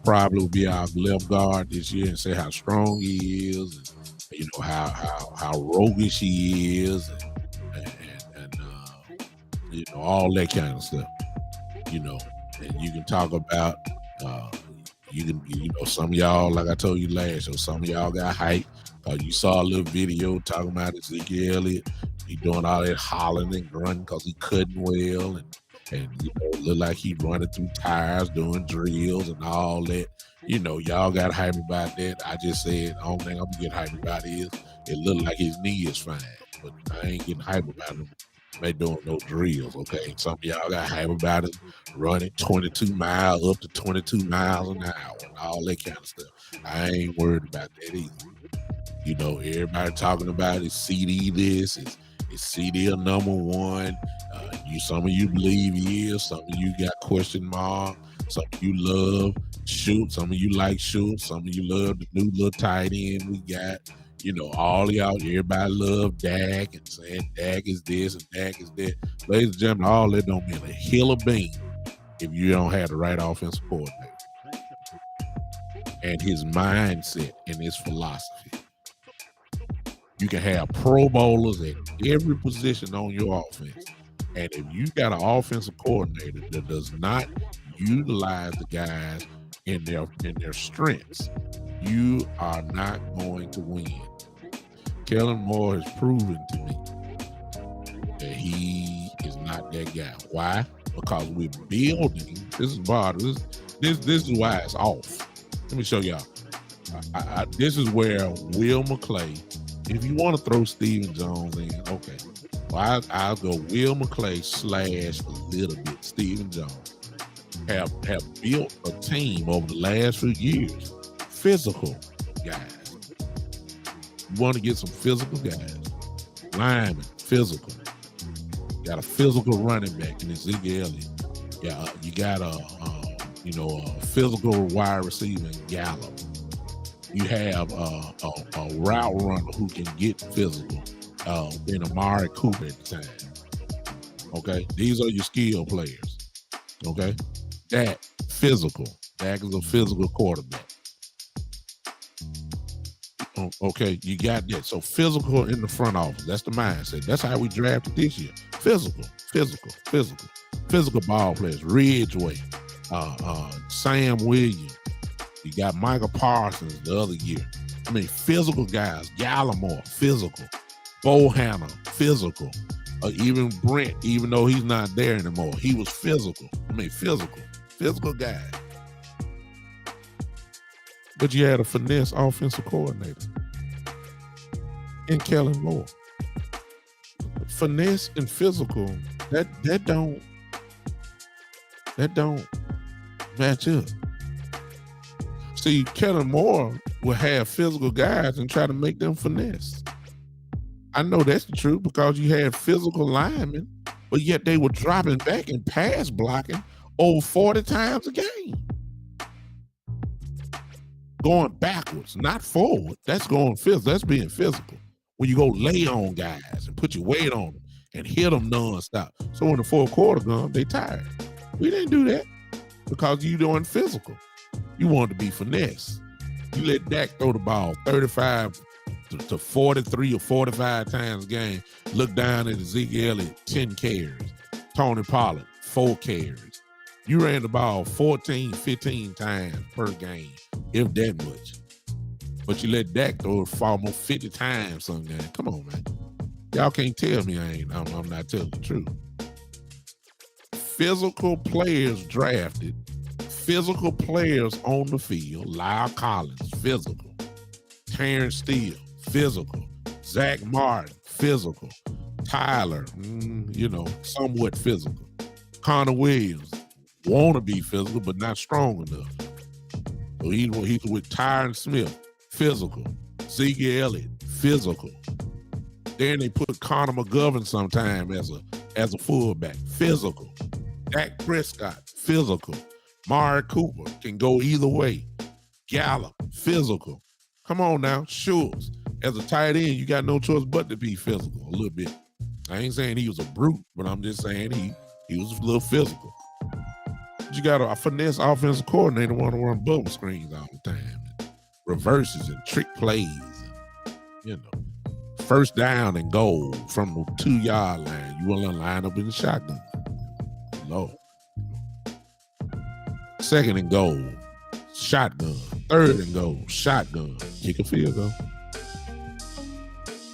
probably will be our left guard this year, and say how strong he is, and you know how roguish he is, and you know, all that kind of stuff. You know, and you can talk about you know, some of y'all, like I told you last show, some of y'all got hype. You saw a little video talking about Ezekiel Elliott. He doing all that hollering and grunting because he couldn't well, and you know, look like he running through tires, doing drills and all that. You know, y'all got hype about that. I just said the only thing I'm gonna get hype about is it looked like his knee is fine, but I ain't getting hype about him. They doing no drills, okay? Some of y'all got hype about it, running 22 miles up to 22 miles an hour and all that kind of stuff. I ain't worried about that either. You know, everybody talking about is CD this, is CD a number one. Some of you believe he is, some of you got question mark, some of you love shoot, some of you like shoot, some of you love the new little tight end we got. You know, all y'all, everybody love Dak and saying Dak is this and Dak is that. Ladies and gentlemen, all that don't mean a hill of bean if you don't have the right offensive coordinator and his mindset and his philosophy. You can have Pro Bowlers at every position on your offense, and if you got an offensive coordinator that does not utilize the guys in their strengths, you are not going to win. Kellen Moore has proven to me that he is not that guy. Why? Because we're building. This is Bob. This is why it's off. Let me show y'all. This is where Will McClay. If you want to throw Stephen Jones in, okay. Well, I'll go Will McClay / a little bit Stephen Jones. Have built a team over the last few years. Physical guys. You want to get some physical guys. Linemen, physical. Got a physical running back in Ezekiel Elliott. Yeah, you got a physical wide receiver in Gallup. You have a route runner who can get physical in Amari Cooper at the time. Okay, these are your skill players. Okay, Dak physical. Dak is a physical quarterback. Okay, you got that. So physical in the front office. That's the mindset. That's how we drafted this year. Physical ball players. Ridgeway, Sam Williams. You got Michael Parsons the other year. I mean, physical guys. Gallimore, physical. Bohanna, physical. Even Brent, even though he's not there anymore, he was physical. I mean, physical guy. But you had a finesse offensive coordinator in Kellen Moore. Finesse and physical, that don't match up. See, Kellen Moore will have physical guys and try to make them finesse. I know that's the truth because you had physical linemen, but yet they were dropping back and pass blocking over 40 times a game. Going backwards, not forward. That's going physical. That's being physical. When you go lay on guys and put your weight on them and hit them nonstop. So when the fourth quarter comes, they tired. We didn't do that because you doing physical. You wanted to be finesse. You let Dak throw the ball 35 to 43 or 45 times a game. Look down at Ezekiel Elliott, 10 carries. Tony Pollard, 4 carries. You ran the ball 14, 15 times per game, if that much. But you let Dak throw it for almost 50 times some game. Come on, man. Y'all can't tell me I'm not telling the truth. Physical players drafted, physical players on the field. Lyle Collins, physical. Terrence Steele, physical. Zach Martin, physical. Tyler, somewhat physical. Connor Williams, want to be physical, but not strong enough. So he's with Tyron Smith, physical. Zeke Elliott, physical. Then they put Connor McGovern sometime as a fullback, physical. Dak Prescott, physical. Mari Cooper can go either way. Gallup, physical. Come on now, Schultz. As a tight end, you got no choice but to be physical a little bit. I ain't saying he was a brute, but I'm just saying he was a little physical. But you got a finesse offensive coordinator want to run bubble screens all the time, and reverses and trick plays, and, first down and goal from the 2-yard line. You want to line up in the shotgun. Lord. Second and goal, shotgun. Third and goal, shotgun. Kick a field goal.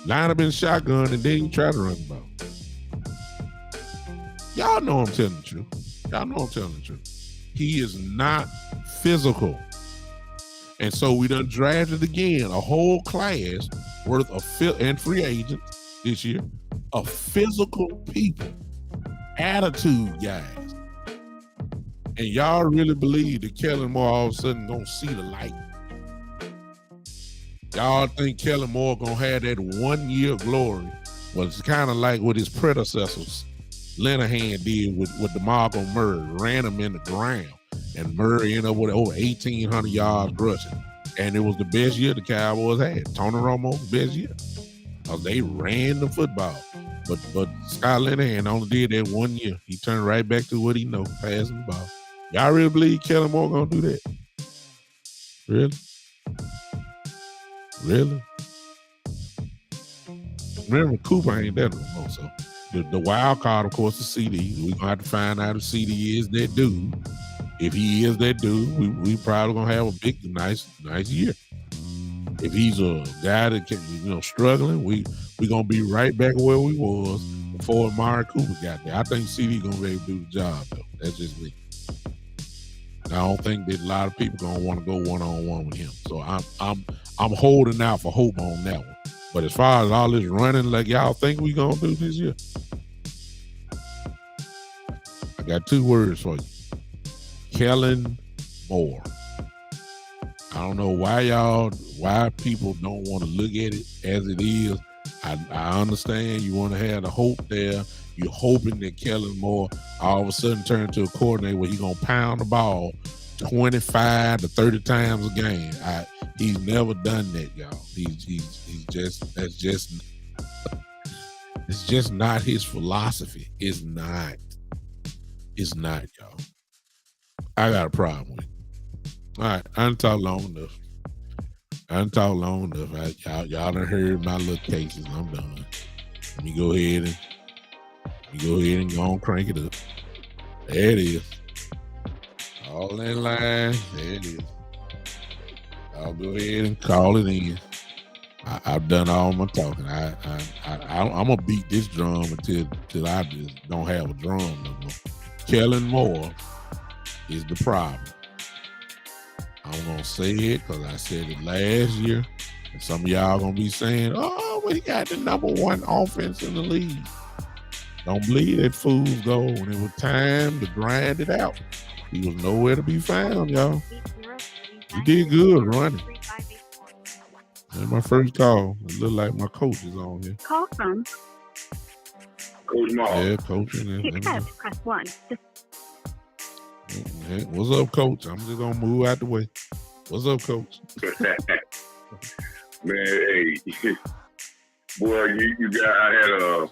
Line up in the shotgun and then you try to run the ball. Y'all know I'm telling the truth. He is not physical. And so we done drafted again a whole class worth of and free agents this year of physical people, attitude guys. And y'all really believe that Kellen Moore all of a sudden gonna see the light? Y'all think Kellen Moore gonna have that 1 year glory? Well, it's kind of like what his predecessors, Linehan, did with DeMarco Murray, ran him in the ground, and Murray ended up with over 1,800 yards rushing. And it was the best year the Cowboys had. Tony Romo's best year. Because they ran the football. But Scott Linehan only did that 1 year. He turned right back to what he knows, passing the ball. Y'all really believe Kellen Moore gonna do that? Really? Really? Remember, Cooper ain't that no more. So the wild card, of course, is CD. We're gonna have to find out if CD is that dude. If he is that dude, we probably gonna have a big, nice year. If he's a guy that can, struggling, we gonna be right back where we was before Amari Cooper got there. I think CD gonna be able to do the job though. That's just me. I don't think that a lot of people gonna want to go one-on-one with him. So I'm holding out for hope on that one. But as far as all this running like y'all think we gonna do this year, I got 2 words for you. Kellen Moore. I don't know why people don't want to look at it as it is. I understand you want to have the hope there. You're hoping that Kellen Moore all of a sudden turn into a coordinator where he's going to pound the ball 25 to 30 times a game. He's never done that, y'all. It's just not his philosophy. It's not, y'all. I got a problem with it. All right, I done talked long enough. Y'all done heard my little cases. I'm done. Let me go ahead and go and crank it up. There it is. All in line. There it is. I'll go ahead and call it in. I've done all my talking. I'm gonna beat this drum until I just don't have a drum no more. Kellen Moore is the problem. I'm gonna say it because I said it last year, and some of y'all gonna be saying, "Oh, well, he got the #1 offense in the league." Don't believe that fool's gold. When it was time to grind it out, he was nowhere to be found, y'all. He did good running. That's my first call. It look like my coach is on here. Call from Coach Mark. Yeah, coaching. To accept, press 1. Hey, what's up, Coach? I'm just gonna move out the way. What's up, Coach? Man, hey, boy, you got. I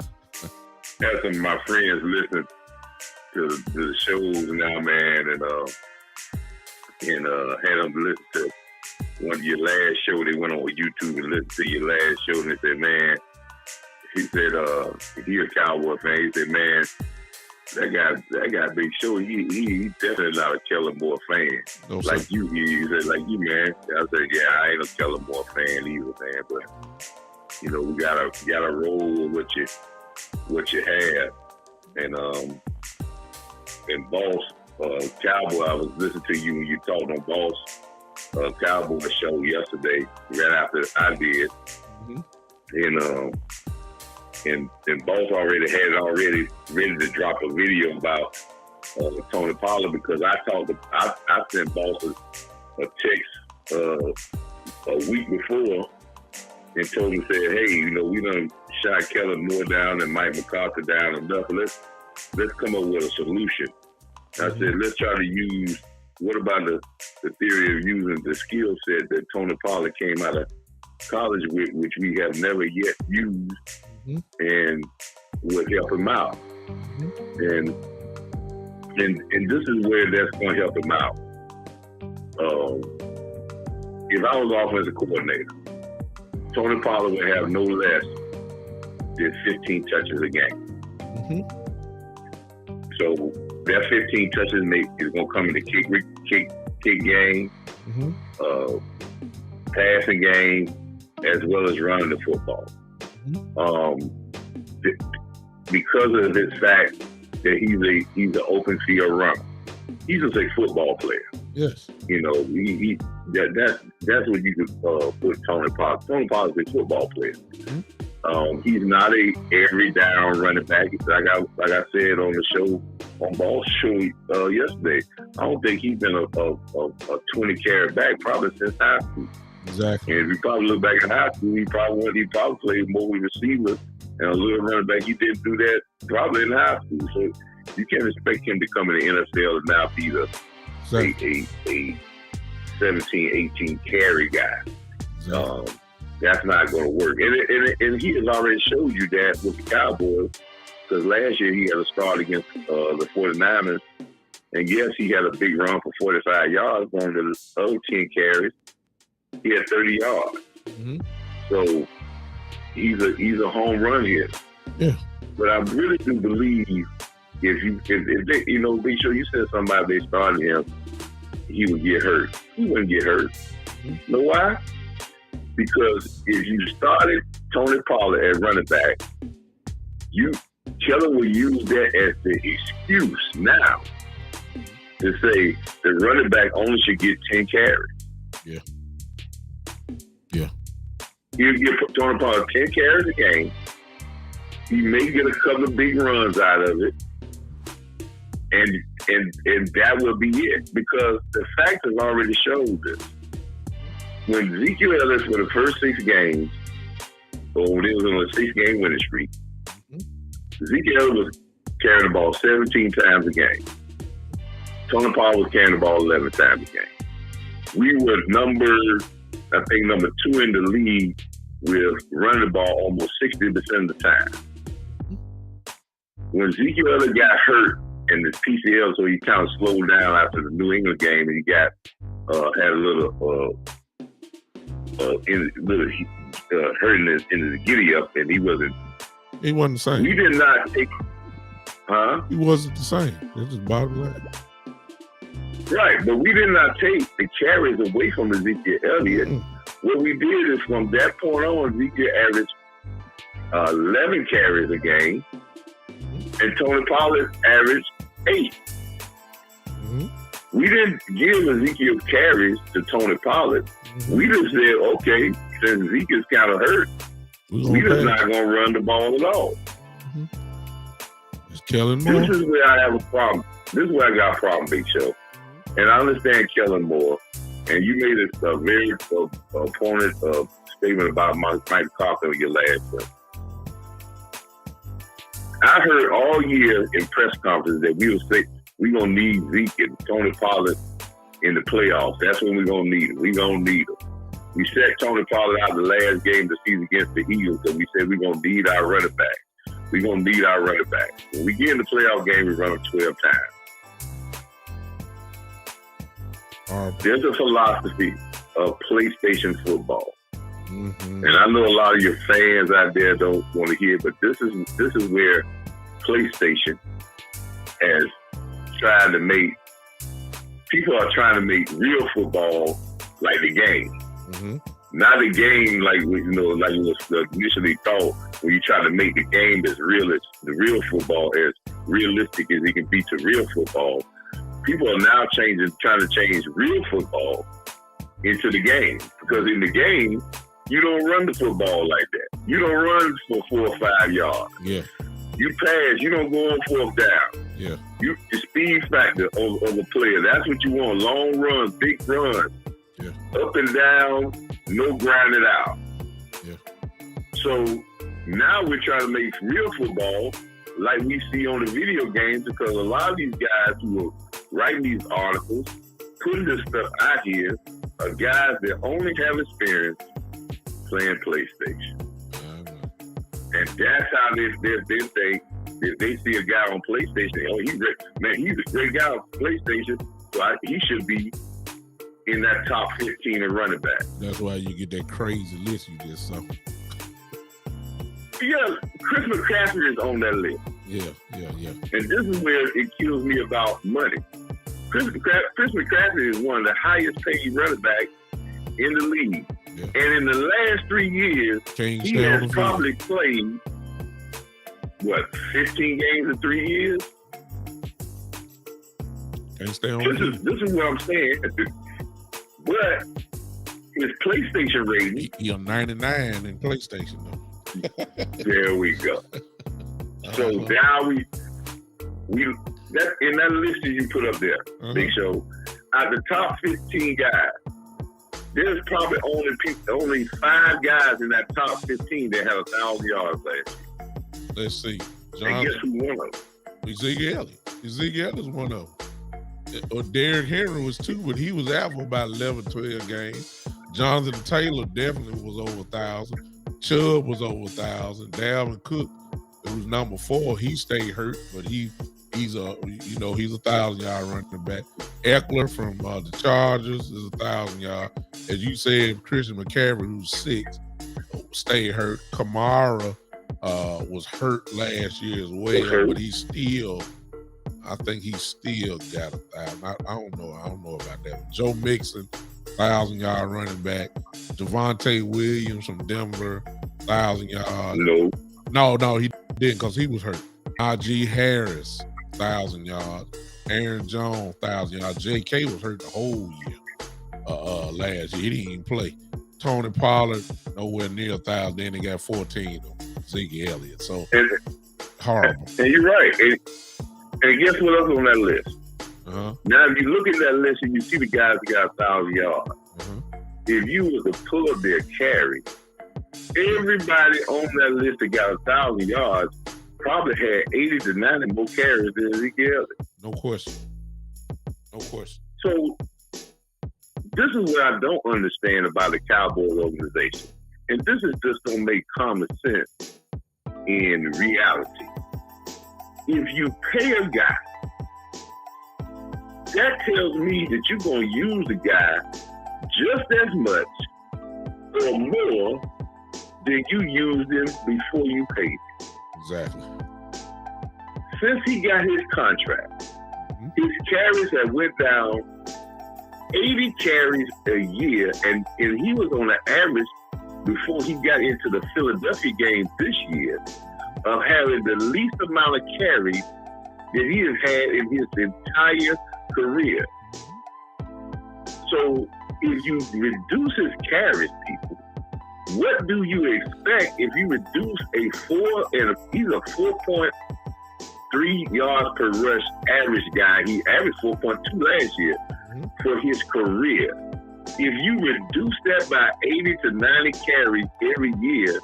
had some of my friends listen to the shows now, man, and had them listen to one of your last show. They went on YouTube and listened to your last show, and they said, man, he said, he a Cowboy fan. He said, man, that guy Big Show, he definitely not a Kellen Moore fan. No, like you, he said, like you, man. I said, yeah, I ain't a Kellen Moore fan either, man. But we gotta roll with what you have. And Boss Cowboy, I was listening to you when you talked on Boss Cowboy show yesterday, right after I did, and Boss already had it ready to drop a video about Tony Pollard, because I sent Boss a text a week before and told him, said, hey, we done shot Kellen Moore down and Mike McCarthy down enough. Let's come up with a solution. I said, let's try to use, what about the theory of using the skill set that Tony Pollard came out of college with, which we have never yet used, and would help him out. And this is where that's going to help him out. If I was offensive coordinator, Tony Pollard would have no less than 15 touches a game. So that 15 touches is going to come in the kick game, passing game, as well as running the football. Because of this fact that he's an open field runner, he's just a football player. Yes. That's what you could put Tony Pollard. Tony Pollard's a football player. He's not a every down running back. Like I said on the show, on Ball's show yesterday, I don't think he's been a 20 carry back probably since high school. Exactly. And if you probably look back in high school, he probably played more with receivers and a little running back. He didn't do that probably in high school. So you can't expect him to come in the NFL and now be a 17, 18 carry guy. Exactly. That's not going to work. And he has already showed you that with the Cowboys, because last year he had a start against the 49ers. And yes, he had a big run for 45 yards. On the other 10 carries, he had 30 yards. So he's a home run hitter. Yeah. But I really do believe if they, Big Show, you said somebody they started him, he would get hurt. He wouldn't get hurt. You know why? Because if you started Tony Pollard at running back, Kellen will use that as the excuse now to say the running back only should get 10 carries. Yeah. He'll give Tony Pollard 10 carries a game. He may get a couple of big runs out of it. And that will be it. Because the facts have already showed this. When Ezekiel Elliott for the first 6 games, or when he was on a 6-game winning streak, Ezekiel Elliott was carrying the ball 17 times a game. Tony Pollard was carrying the ball 11 times a game. We were number 2 in the league with running the ball almost 60% of the time. When Ezekiel Elliott got hurt in his PCL, so he kind of slowed down after the New England game, and he got had a little hurt in his giddy up, and he wasn't the same. We did not take. He wasn't the same. That's just bottom line. Right, but we did not take the carries away from Ezekiel Elliott. What we did is from that point on, Ezekiel averaged 11 carries a game, and Tony Pollard averaged 8. We didn't give Ezekiel carries to Tony Pollard. We just said, okay, since Ezekiel's kind of hurt, we just not going to run the ball at all. It's Kellen Moore. This is where I have a problem. This is where I got a problem, Big Show. And I understand Kellen Moore, and you made a very opponent statement about Mike McCarthy on your last one. I heard all year in press conferences that we would say we're going to need Zeke and Tony Pollard in the playoffs. That's when we're going to need them. We're going to need them. We set Tony Pollard out the last game of the season against the Eagles, and we said we're going to need our running back. We're going to need our running back. When we get in the playoff game, we run them 12 times. There's a philosophy of PlayStation football. And I know a lot of your fans out there don't want to hear, but this is where PlayStation has tried to make people are trying to make real football like the game. Not the game like it was initially thought, when you try to make the game as real as the real football, as realistic as it can be to real football. People are now trying to change real football into the game, because in the game, you don't run the football like that. You don't run for 4 or 5 yards. Yeah. You pass. You don't go on 4th down. Yeah. The speed factor of a player. That's what you want. Long runs, big runs. Yeah. Up and down, no grinding out. Yeah. So now we're trying to make real football like we see on the video games, because a lot of these guys who are writing these articles, putting this stuff out here, are guys that only have experience playing PlayStation. And that's how they think. If they see a guy on PlayStation, oh, he's a great guy on PlayStation, so he should be in that top 15 and running back. That's why you get that crazy list you just saw. Yeah, Chris McCaffrey is on that list. Yeah. And this is where it kills me about money. Chris McCaffrey is one of the highest paid running backs in the league. Yeah. And in the last 3 years, he has probably played, 15 games in 3 years? Can't stay on This is what I'm saying. But his PlayStation rating... He's on 99 in PlayStation, though. There we go. So now we that in that list that you put up there, Big Show, out the top 15 guys, there's probably only 5 guys in that top 15 that had 1,000 yards last year. Let's see. And guess who one of them? Ezekiel Elliott. Ezekiel Elliott's one of them. Or Derrick Henry was 2, but he was out for about 11, 12 games. Jonathan Taylor definitely was over 1,000. Chubb was over 1,000. Dalvin Cook, who's number 4, he stayed hurt, but he's a 1,000-yard running back. Eckler from the Chargers is 1,000 yards. As you said, Christian McCaffrey, who's 6, stayed hurt. Kamara was hurt last year as well, but I think he still got 1,000. I don't know about that. Joe Mixon, 1,000-yard running back. Javonte Williams from Denver, 1,000 yards. No, he didn't, because he was hurt. Najee Harris, 1,000 yards. Aaron Jones, 1,000 yards. J.K. was hurt the whole year last year. He didn't even play. Tony Pollard, nowhere near 1,000. Then they got 14 of Zeke Elliott. So, horrible. And you're right. And guess what else on that list? Now, if you look at that list and you see the guys that got 1,000 yards, if you were to pull up their carry, everybody on that list that got 1,000 yards probably had 80 to 90 more carries than Ezekiel Elliott. No question. So this is what I don't understand about the Cowboy organization. And this is just don't make common sense in reality. If you pay a guy, that tells me that you're going to use the guy just as much or more than you used him before you paid him. Exactly. Since he got his contract, his carries have went down 80 carries a year, and he was on an average before he got into the Philadelphia game this year of having the least amount of carries that he has had in his entire career. So if you reduce his carries, people, what do you expect if you reduce he's a 4.3 yards per rush average guy. He averaged 4.2 last year for his career. If you reduce that by 80 to 90 carries every year,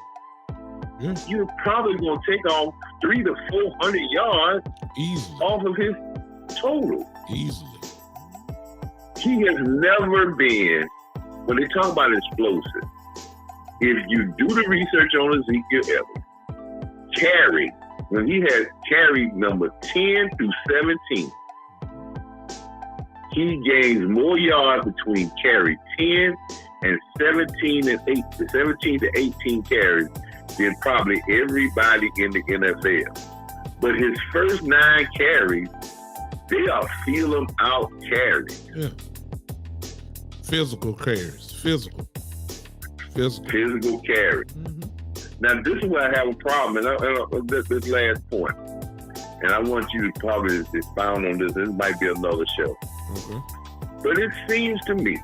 you're probably going to take off 300 to 400 yards easily off of his total. Easily. He has never been, when they talk about explosive, if you do the research on Ezekiel Elliott, when he has carried number 10 through 17, he gains more yards between carry 10 and 17 to 18 carries than probably everybody in the NFL. But his first 9 carries, they are feel him out carries. Yeah. Physical carries. Physical carries. Now, this is where I have a problem, and this last point, and I want you to probably expound on this. This might be another show. But it seems to me,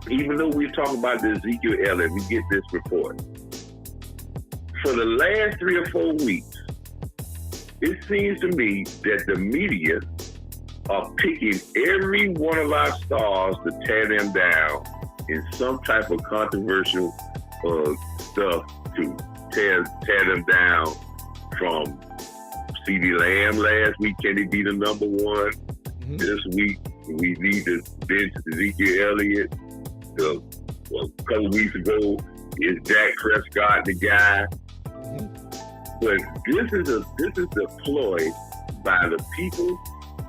even though we talk about the Ezekiel Elliott, we get this report. For the last 3 or 4 weeks, it seems to me that the media are picking every one of our stars to tear them down in some type of controversial stuff to tear them down. From CeeDee Lamb last week, can he be the number one? Mm-hmm. This week, we need to bench Ezekiel Elliott. A couple weeks ago, is Dak Prescott the guy? Mm-hmm. But this is a ploy by the people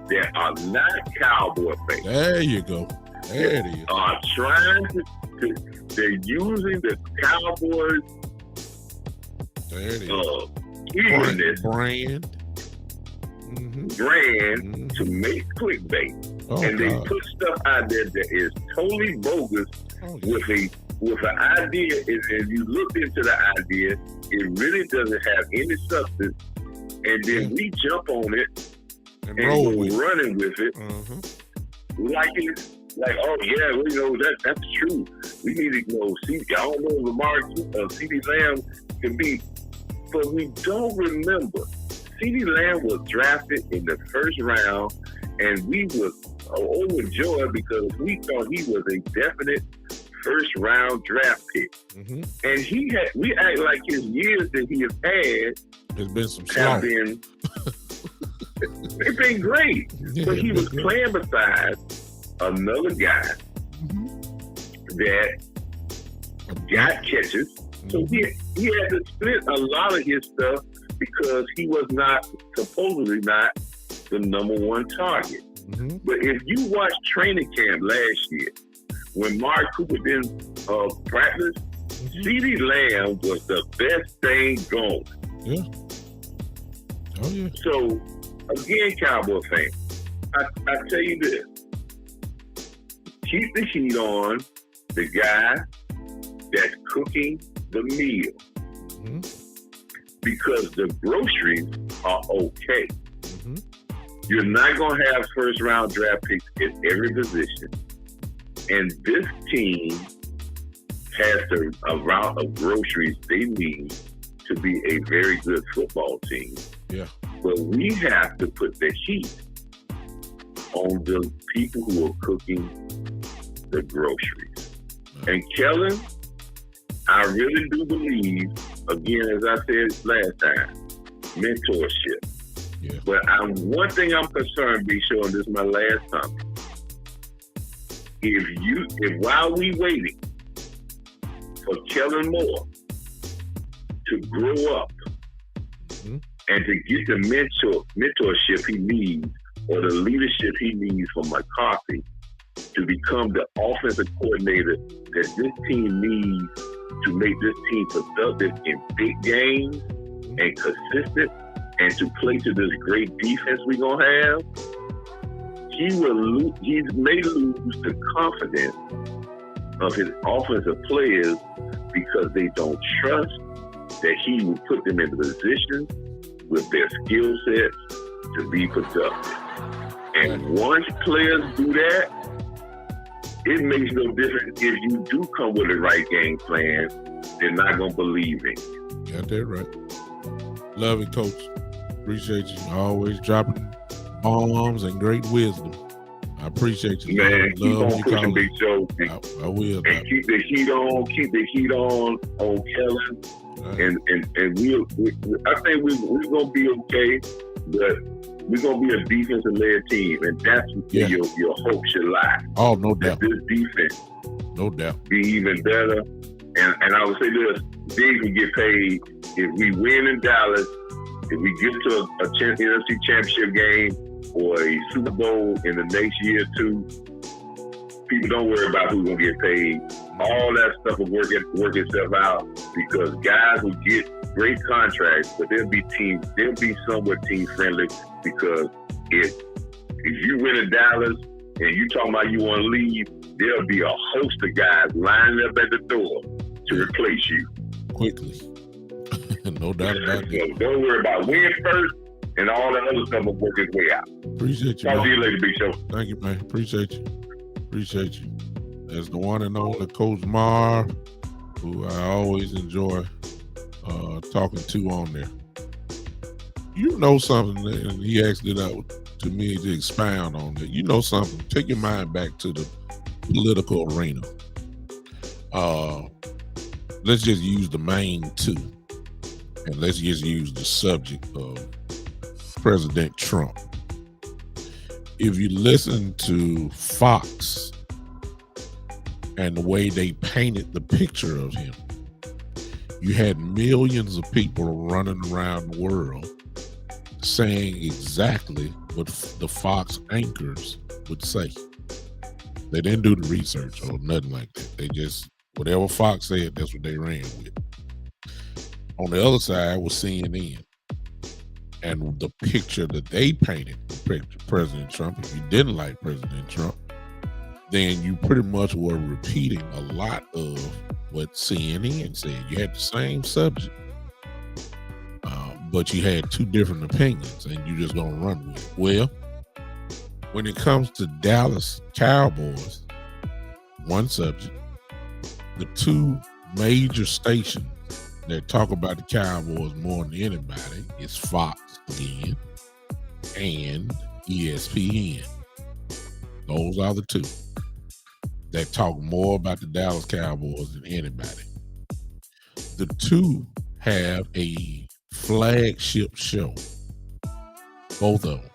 that are not Cowboy fans. There you go. There it is. Are trying to they're using the Cowboys. There it is. Brand to make clickbait, and they put stuff out there that is totally bogus with an idea. And you look into the idea, it really doesn't have any substance, and then we jump on it and go running with it, like it's like, oh yeah, we know that's true. We need to go see. I don't know if Lamar CeeDee Lamb can be. But we don't remember. CeeDee Lamb was drafted in the first round, and we was overjoyed because we thought he was a definite first round draft pick. Mm-hmm. And we act like his years that he has had has been some have been it's been great. Yeah, but he was playing beside another guy that got catches. So he had to split a lot of his stuff because he was supposedly not the number one target. Mm-hmm. But if you watch training camp last year, when Mark Cooper didn't practice, CeeDee Lamb was the best thing going. Yeah. Oh, yeah. So, again, Cowboy fan, I tell you this. Keep the heat on the guy that's cooking the meal, because the groceries are okay. You're not going to have first round draft picks at every position, and this team has the amount of groceries they need to be a very good football team. Yeah, but we have to put the heat on the people who are cooking the groceries. And Kellen, I really do believe, again, as I said last time, mentorship. Yeah. But one thing I'm concerned, be sure, and this is my last comment. If while we waiting for Kellen Moore to grow up and to get the mentorship he needs or the leadership he needs from McCarthy to become the offensive coordinator that this team needs to make this team productive in big games and consistent and to play to this great defense we're going to have, he may lose the confidence of his offensive players because they don't trust that he will put them in position with their skill sets to be productive. And once players do that, it makes no difference if you do come with the right game plan. They're not going to believe in you. Got that right. Love it, Coach. Appreciate you always dropping bombs and great wisdom. I appreciate you. Man, keep on pushing Big Joe. I will. And keep the heat on Kellen. Right. And I think we're going to be okay, but we're going to be a defensive-led team, and that's where your hope should lie. Oh, no doubt. That this defense no doubt be even better. And I would say this, Big will get paid if we win in Dallas, if we get to a NFC championship game or a Super Bowl in the next year or two. People don't worry about who's going to get paid. All that stuff will work itself out because guys will get great contracts, but they'll be somewhat team friendly because if you win in Dallas and you talking about you want to leave, there'll be a host of guys lining up at the door to replace you quickly. No doubt about so that. Don't worry about win first, and all that other stuff will work its way out. Appreciate you. Talk to you later, Big Show. Thank you, man. Appreciate you. As the one and only Coach Mar, who I always enjoy talking to on there. You know something, and he asked it out to me to expound on it. You know something, take your mind back to the political arena. let's just use the main two, and let's just use the subject of President Trump. If you listen to Fox and the way they painted the picture of him, you had millions of people running around the world saying exactly what the Fox anchors would say. They didn't do the research or nothing like that. They just, whatever Fox said, that's what they ran with. On the other side was CNN. And the picture that they painted for President Trump, if you didn't like President Trump, then you pretty much were repeating a lot of what CNN said. You had the same subject, but you had two different opinions, and you just gonna run with it. Well, when it comes to Dallas Cowboys, one subject, the two major stations that talk about the Cowboys more than anybody is Fox again and ESPN. Those are the two that talk more about the Dallas Cowboys than anybody. The two have a flagship show, both of them.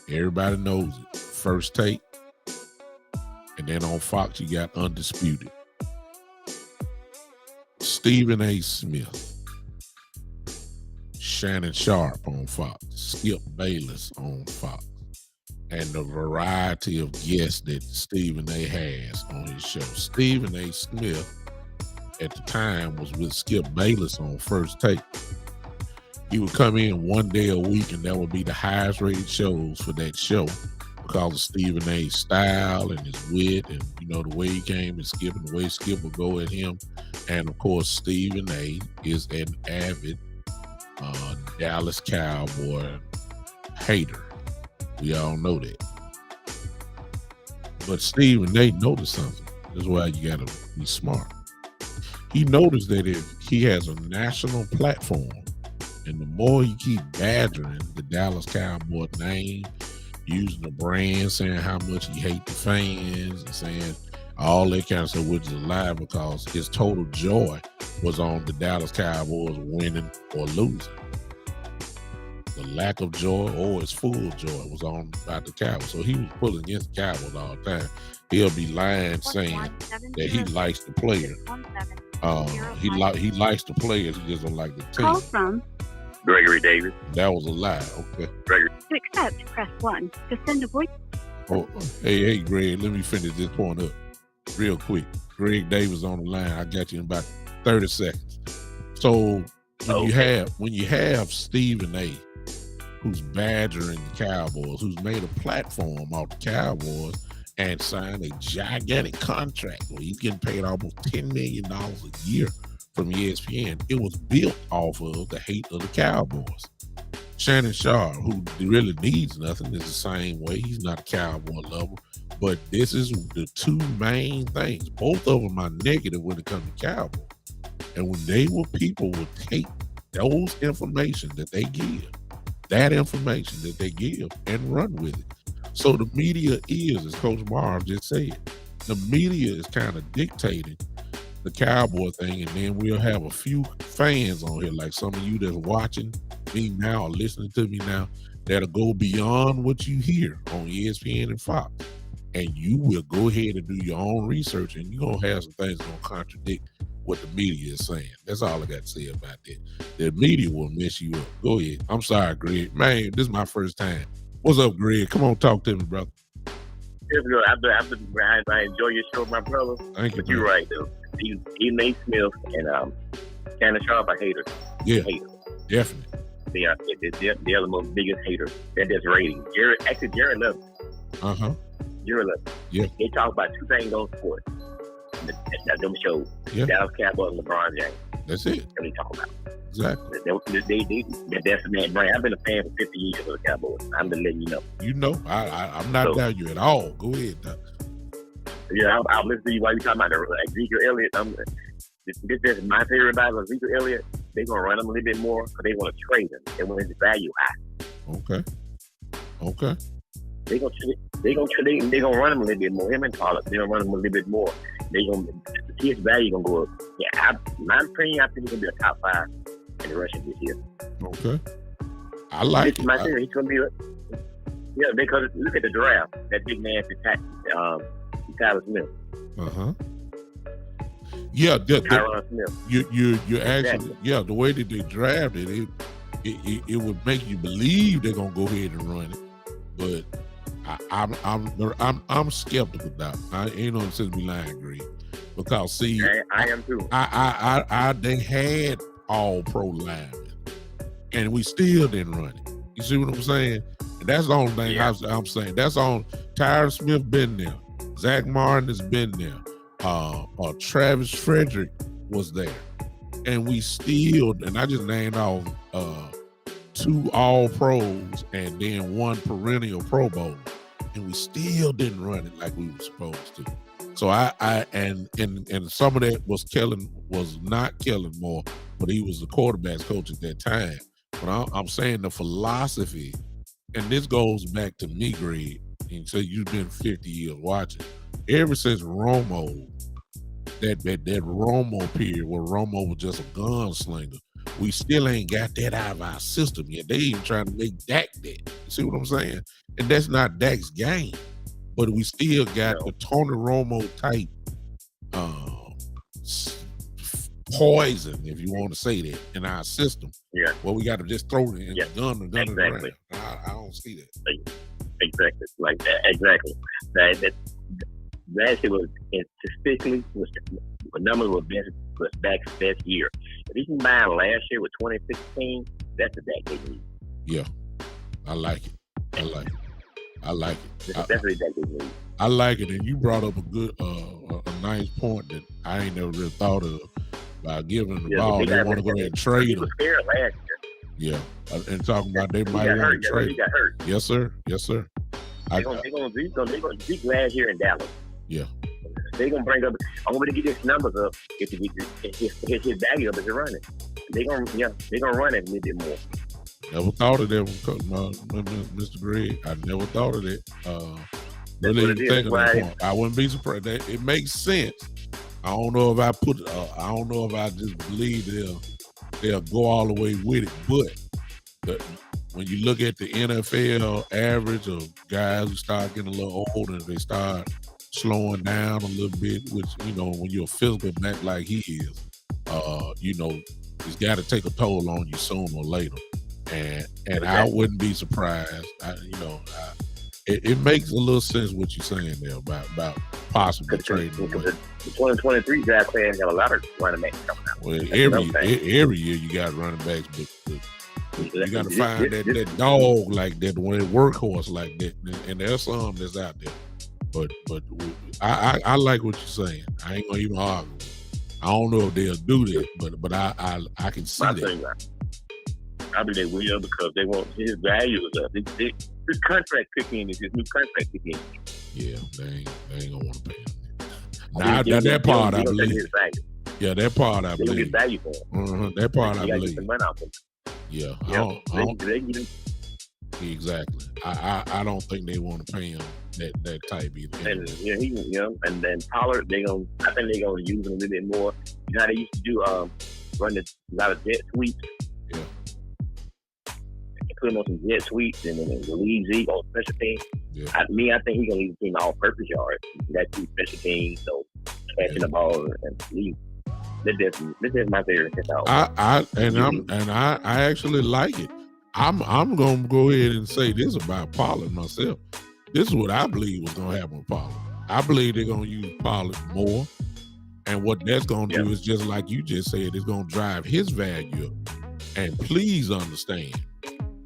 Everybody knows it. First Take, and then on Fox you got Undisputed. Stephen A. Smith, Shannon Sharp on Fox, Skip Bayless on Fox, and the variety of guests that Stephen A. has on his show. Stephen A. Smith at the time was with Skip Bayless on First Take. He would come in one day a week, and that would be the highest rated shows for that show because of Stephen A.'s style and his wit, and the way he came and Skip, and the way Skip would go at him. And of course, Stephen A. is an avid Dallas Cowboy hater. We all know that. But Stephen A. noticed something. That's why you gotta be smart. He noticed that if he has a national platform, and the more you keep badgering the Dallas Cowboy name, using the brand, saying how much he hates the fans, and saying all that kind of stuff, which is a lie because his total joy was on the Dallas Cowboys winning or losing. The lack of joy or his full joy was on about the Cowboys. So he was pulling against the Cowboys all the time. He'll be lying saying that he likes the players. He likes the players, he just don't like the team. Call from Gregory Davis. That was a lie. Okay. Gregory. To accept, press 1. To send a voice. Oh, hey, Greg, let me finish this point up real quick. Greg Davis on the line. I got you in about 30 seconds. So when you have Stephen A., who's badgering the Cowboys, who's made a platform off the Cowboys and signed a gigantic contract where he's getting paid almost $10 million a year from ESPN, it was built off of the hate of the Cowboys. Shannon Sharp, who really needs nothing, is the same way. He's not a Cowboy lover, but this is the two main things. Both of them are negative when it comes to Cowboys. And when people will take those information that they give, and run with it. So the media is, as Coach Marv just said, the media is kind of dictating the Cowboy thing, and then we'll have a few fans on here, like some of you that's watching me now or listening to me now, that'll go beyond what you hear on ESPN and Fox, and you will go ahead and do your own research, and you're going to have some things that going to contradict what the media is saying. That's all I got to say about that. The media will mess you up. Go ahead. I'm sorry, Greg. Man, this is my first time. What's up, Greg? Come on, talk to me, brother. It's good. I enjoy your show, my brother. Thank you. But you're right, though. Stephen A. Smith and Shannon Sharp are haters. Yeah, haters. Definitely. They're the most biggest haters. They're just ratings. Jerry loves it. Jerry loves it. Yeah. They talk about two things on sports. That's them shows. Yeah. Dallas Cowboys and LeBron James. That's it. That's what they talk about. Exactly. That's that brand. I've been a fan for 50 years of the Cowboys. I'm just letting you know. You know, I'm not down you at all. Go ahead, Doc. Yeah, I'll listen to you while you're talking about Ezekiel Elliott. This is my favorite about Ezekiel Elliott. They're going to run him a little bit more because they want to trade him. They want his value high. Okay. They're gonna run him a little bit more. Him and Pollard, they're gonna run him a little bit more. His value gonna go up. Yeah, my opinion, I think he's gonna be a top 5 in the rushing this year. Okay. I like it. My theory, he's gonna be because look at the draft. That big man Tyler Smith. Yeah, Tyron Smith. you actually the way that they drafted it would make you believe they're gonna go ahead and run it, but I'm skeptical now. I ain't no sense me lying, Greg, because see, I am too. They had all pro linemen, and we still didn't run it. You see what I'm saying? And that's the only thing I'm saying. That's on Tyron Smith been there, Zach Martin has been there, Travis Frederick was there, and we still. And I just named off 2 all pros and then 1 perennial Pro Bowl, and we still didn't run it like we were supposed to. So and some of that was not Kellen Moore, but he was the quarterback's coach at that time. But I'm saying the philosophy, and this goes back to me, Greg, and so you've been 50 years watching. Ever since Romo, that Romo period where Romo was just a gunslinger, we still ain't got that out of our system yet. They even trying to make Dak that. You see what I'm saying? And that's not Dak's game. But we still got the Tony Romo type poison, if you want to say that, in our system. Yeah. Well, we got to just throw it in the gun and gun exactly. it around. I don't see that. Exactly. Like that. Exactly. That shit was statistically the number was Dak's best year. If he combined last year with 2016, that's the Dak they need. Yeah. I like it. That's the Dak they need. I like it, and you brought up a good, a nice point that I ain't never really thought of. By giving the ball, they want to go ahead and trade him. He was scared last year. Yeah, and talking about they might want to trade. He got hurt. Yes, sir. They're gonna beat last year in Dallas. Yeah. They're gonna bring up. I'm gonna get his numbers up if his value up as a running. They're gonna run it a little bit more. Never thought of that, Mr. Greg. I never thought of that. Really thinking that point. I wouldn't be surprised. It makes sense. I don't know if I just believe they'll go all the way with it. But when you look at the NFL average of guys who start getting a little older, they start slowing down a little bit, which, when you're a physical back like he is, it's got to take a toll on you sooner or later. And I wouldn't be surprised. It makes a little sense what you're saying there about possibly trading. The 2023 draft class got a lot of running backs coming out. Well, every year you got running backs, but you got to find that dog like that, one workhorse like that, and there's some that's out there. But I like what you're saying. I ain't gonna even argue. I don't know if they'll do that, but I can see that. I believe they will because they want his value is up. His contract kicking is his new contract kicking. Yeah, they ain't gonna want to pay him. Now that part I believe. Yeah, that part I believe. Get value for him. That part I believe. Yeah, exactly. I don't think they want to pay him that type either. And and then Pollard, I think they're gonna use him a little bit more. You know how they used to do run a lot of jet sweeps. Yeah. Put him on some jet sweeps and then leave Zeke on special teams. Yeah. I think he's gonna leave the team all-purpose yards. That's two special teams, so catching the ball and leave. This is my favorite. I actually like it. I'm gonna go ahead and say this about Pollard myself. This is what I believe was gonna happen with Pollard. I believe they're gonna use Pollard more, and what that's gonna do is just like you just said, it's gonna drive his value up. And please understand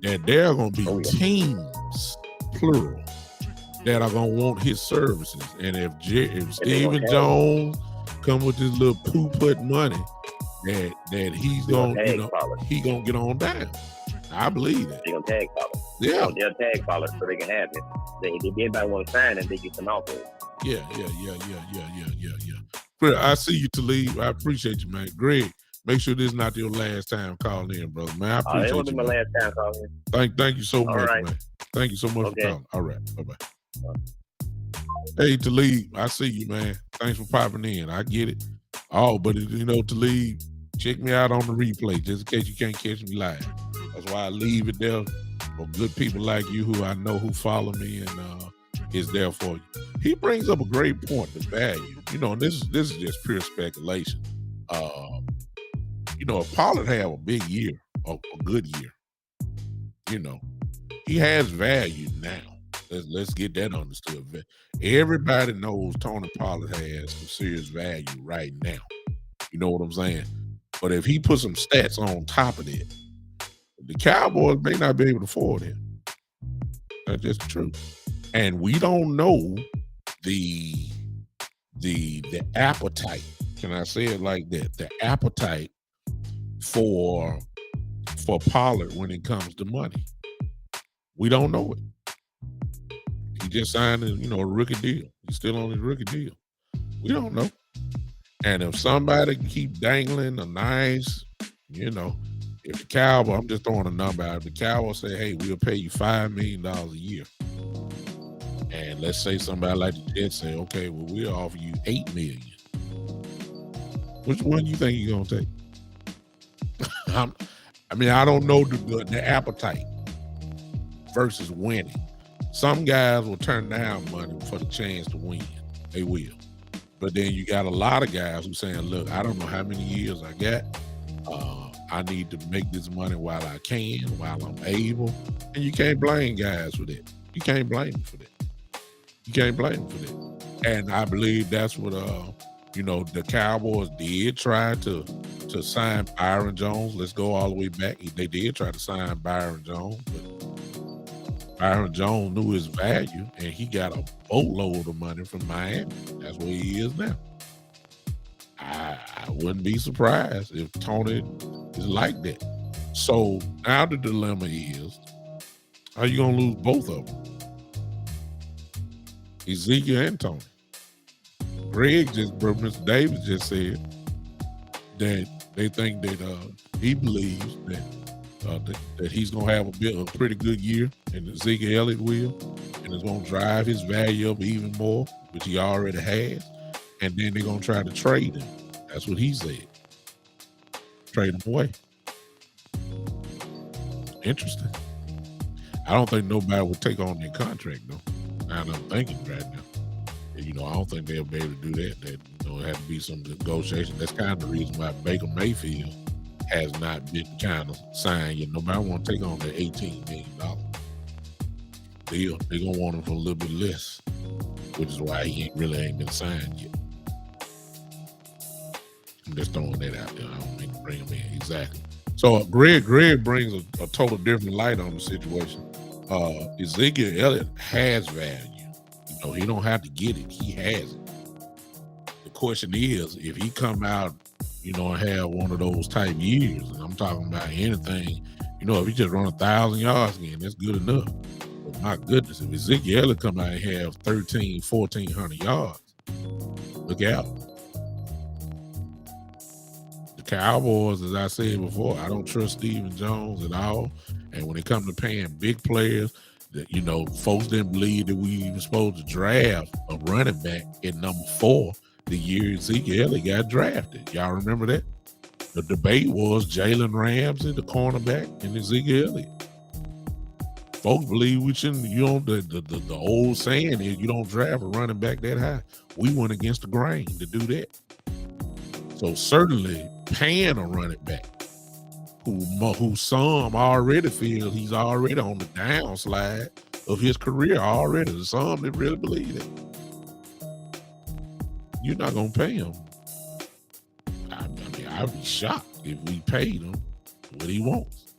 that there are gonna be teams, plural, that are gonna want his services. And if Stephen Jones come with this little poo-put money, that he's gonna he gonna get on down. I believe that. They're gonna tag Pollard. Yeah. They'll tag Pollard so they can have it. If anybody want to sign him, they get some offers. Yeah. Greg, I see you, Talib. I appreciate you, man. Greg, make sure this is not your last time calling in, brother. Man, I appreciate you. It won't be my last time calling in. Thank you so much, man. Thank you so much for calling. All right. Bye-bye. Hey, Talib, I see you, man. Thanks for popping in. I get it. Oh, but to leave, check me out on the replay just in case you can't catch me live. That's why I leave it there for good people like you who I know who follow me and is there for you. He brings up a great point, the value. And this is just pure speculation. If Pollard have a big year, a good year, he has value now. Let's get that understood. Everybody knows Tony Pollard has some serious value right now. You know what I'm saying? But if he puts some stats on top of it, the Cowboys may not be able to afford him. That's just the truth. And we don't know the appetite. Can I say it like that? The appetite for Pollard when it comes to money. We don't know it. He just signed a rookie deal. He's still on his rookie deal. We don't know. And if somebody keep dangling a nice, if the Cowboy, I'm just throwing a number out, if the Cowboy say, hey, we'll pay you $5 million a year. And let's say somebody like the Jets say, okay, well, we'll offer you $8 million. Which one do you think you're gonna take? I don't know the appetite versus winning. Some guys will turn down money for the chance to win. They will. But then you got a lot of guys who saying, look, I don't know how many years I got. I need to make this money while I can, while I'm able. And you can't blame guys for that. You can't blame them for that. You can't blame them for that. And I believe that's what the Cowboys did try to sign Byron Jones. Let's go all the way back. They did try to sign Byron Jones, but Byron Jones knew his value, and he got a boatload of money from Miami. That's where he is now. I wouldn't be surprised if Tony is like that. So now the dilemma is, are you going to lose both of them? Ezekiel and Tony. Mr. Davis just said that they think that he believes that he's going to have a pretty good year, and Ezekiel Elliott will, and it's going to drive his value up even more, which he already has, and then they're going to try to trade him. That's what he said. Trade him away. Interesting. I don't think nobody would take on their contract, though. I'm thinking right now. I don't think they'll be able to do that. That it have to be some negotiation. That's kind of the reason why Baker Mayfield has not been kind of signed yet. Nobody want to take on the $18 million deal. They're gonna want him for a little bit less, which is why he ain't been signed yet. I'm just throwing that out there. I don't mean to bring him in exactly. So Greg brings a total different light on the situation. Ezekiel Elliott has value. He don't have to get it. He has it. The question is, if he come out, and have one of those type years, and I'm talking about anything, if he just run 1,000 yards again, that's good enough. But my goodness, if Ezekiel Elliott come out and have 1,400 yards, look out. The Cowboys, as I said before, I don't trust Stephen Jones at all. And when it comes to paying big players, that folks didn't believe that we even supposed to draft a running back at number 4 the year Ezekiel Elliott got drafted. Y'all remember that? The debate was Jalen Ramsey, the cornerback, and Ezekiel Elliott. Folks believe we shouldn't. The old saying is you don't draft a running back that high. We went against the grain to do that. So certainly paying a running back who some already feel he's already on the downslide of his career already. Some that really believe it. You're not gonna pay him. I'd be shocked if we paid him what he wants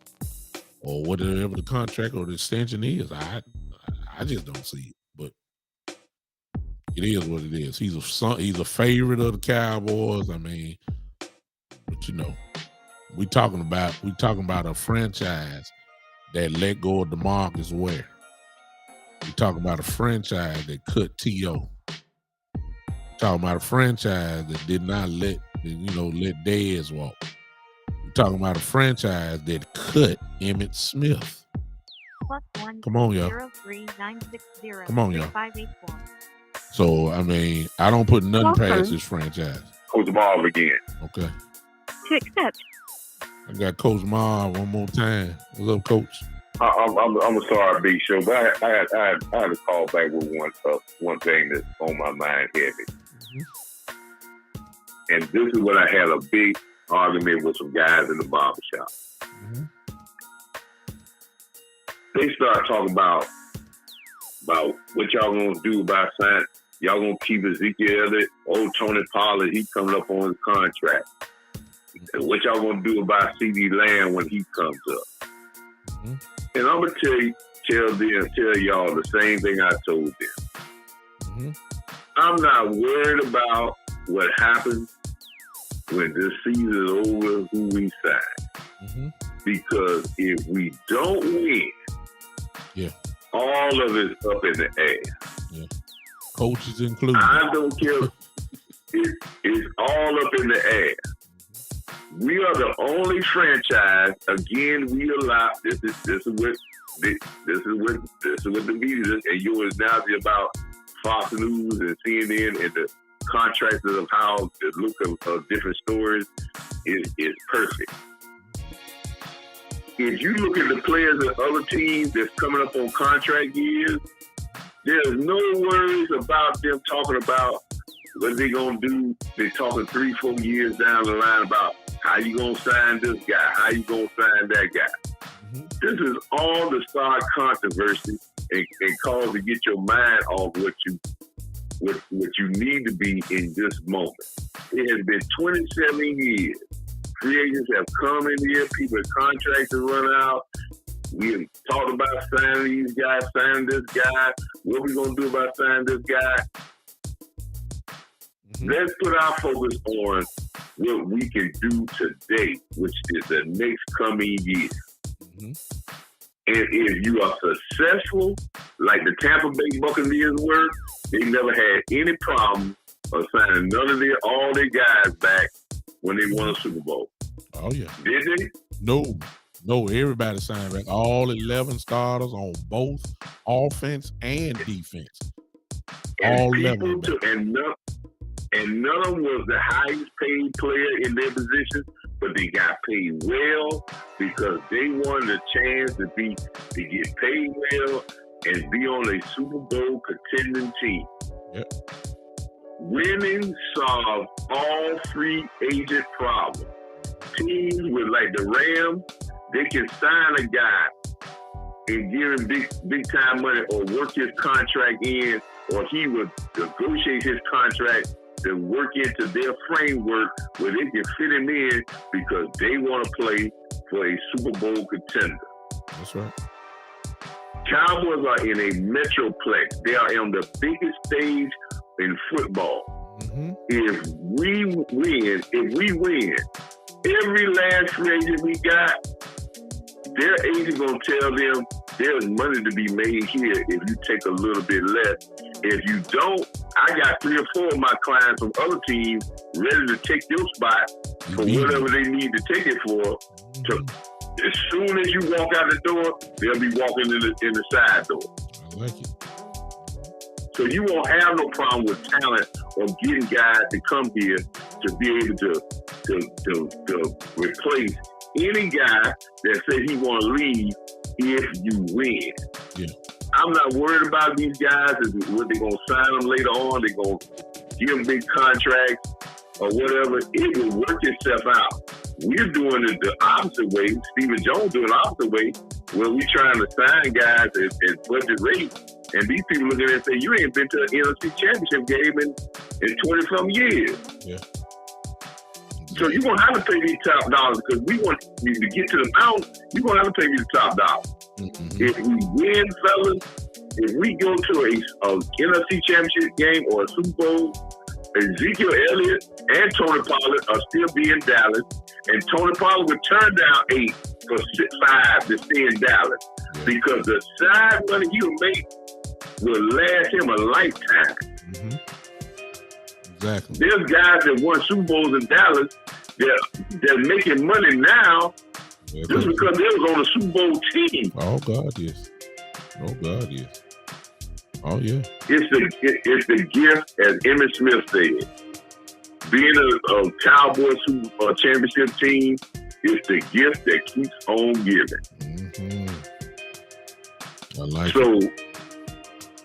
or whatever the contract or the extension is. I just don't see it, but it is what it is. He's a favorite of the Cowboys. But we talking about a franchise that let go of DeMarcus Ware. We talking about a franchise that cut T.O. Talking about a franchise that did not let Dez walk. We're talking about a franchise that cut Emmitt Smith. Come on, y'all. Come on, y'all. So, I don't put nothing past this franchise. Coach Marv again. Okay. To accept. I got Coach Marv one more time. What's up, Coach? I'm sorry, Big Show, but I had to call back with one thing that's on my mind heavy. Mm-hmm. And this is when I had a big argument with some guys in the barbershop. Mm-hmm. They start talking about what y'all gonna do about signing. Y'all gonna keep Ezekiel Elliott, old Tony Pollard, he coming up on his contract. And what y'all gonna do about CD Lamb when he comes up? Mm-hmm. And I'm gonna tell y'all the same thing I told them. Mm-hmm. I'm not worried about what happens when this season is over, who we sign. Mm-hmm. Because if we don't win, all of it's up in the air. Yeah. Coaches included. I don't care. It's all up in the air. We are the only franchise. Again, we allow this is what the media is, and your analogy about Fox News and CNN and the contrasts of how the look of different stories is perfect. If you look at the players of other teams that's coming up on contract years, there's no worries about them talking about what they're going to do. They're talking 3-4 years down the line about how you going to sign this guy, how you going to sign that guy. Mm-hmm. This is all the start controversy and cause to get your mind off what you need to be in this moment. It has been 27 years. Free agents have come in here, people's contracts have run out. We have talked about signing these guys, signing this guy. What we going to do about signing this guy? Mm-hmm. Let's put our focus on what we can do today, which is the next coming year. Mm-hmm. And if you are successful, like the Tampa Bay Buccaneers were, they never had any problem of signing none of all their guys back when they won a Super Bowl. Oh, yeah. Did they? No, everybody signed back. All 11 starters on both offense and defense. And all 11. And none of them was the highest paid player in their position, but they got paid well because they wanted a chance to get paid well and be on a Super Bowl contending team. Yep. Winning solves all free agent problems. Teams with like the Rams, they can sign a guy and give him big time money or work his contract in, or he would negotiate his contract to work into their framework where they can fit him in because they want to play for a Super Bowl contender. That's right. Cowboys are in a metroplex. They are on the biggest stage in football. Mm-hmm. If we win, every last free agent we got, their agent gonna tell them there's money to be made here if you take a little bit less. If you don't, I got 3 or 4 of my clients from other teams ready to take your spot for whatever they need to take it for. As soon as you walk out the door, they'll be walking in the side door. I like it. So you won't have no problem with talent or getting guys to come here to be able to replace any guy that said he want to leave if you win. Yeah. I'm not worried about these guys. What they're going to sign them later on. They're going to give them big contracts or whatever. It will work itself out. We're doing it the opposite way. Stephen Jones doing the opposite way where we trying to sign guys at budget rate. And these people look at it and say, you ain't been to an NFC championship game in 20-some years. Yeah. So you're going to have to pay these top dollars because we want you to get to the mountain. You're going to have to pay these top dollars. Mm-hmm. If we win, fellas, if we go to a NFC championship game or a Super Bowl, Ezekiel Elliott and Tony Pollard are still be in Dallas, and Tony Pollard would turn down 8 for 5 to stay in Dallas because the side money he'll make will last him a lifetime. Mm-hmm. Exactly. There's guys that won Super Bowls in Dallas they're making money now just because they was on a Super Bowl team. Oh, God, yes. Oh, God, yes. Oh, yeah. It's the gift, as Emmitt Smith said. being a Cowboy championship team is the gift that keeps on giving. Mm-hmm. I like so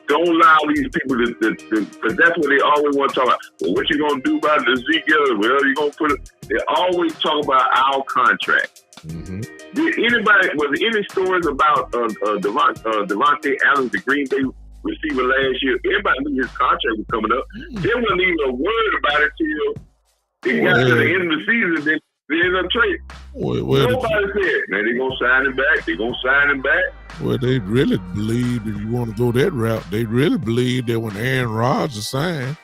don't allow these people to because that's what they always want to talk about. Well, what you gonna do about Ezekiel? Well, you gonna put it. They always talk about our contract. Mm-hmm. Was there any stories about Devontae Adams, the Green Bay receiver last year? Everybody knew his contract was coming up. There wasn't even a word about it till he got to the end of the season. Then they ended up trading. Nobody said, man, they're going to sign him back. They're going to sign him back. Well, they really believed, if you want to go that route, they really believed that when Aaron Rodgers signed,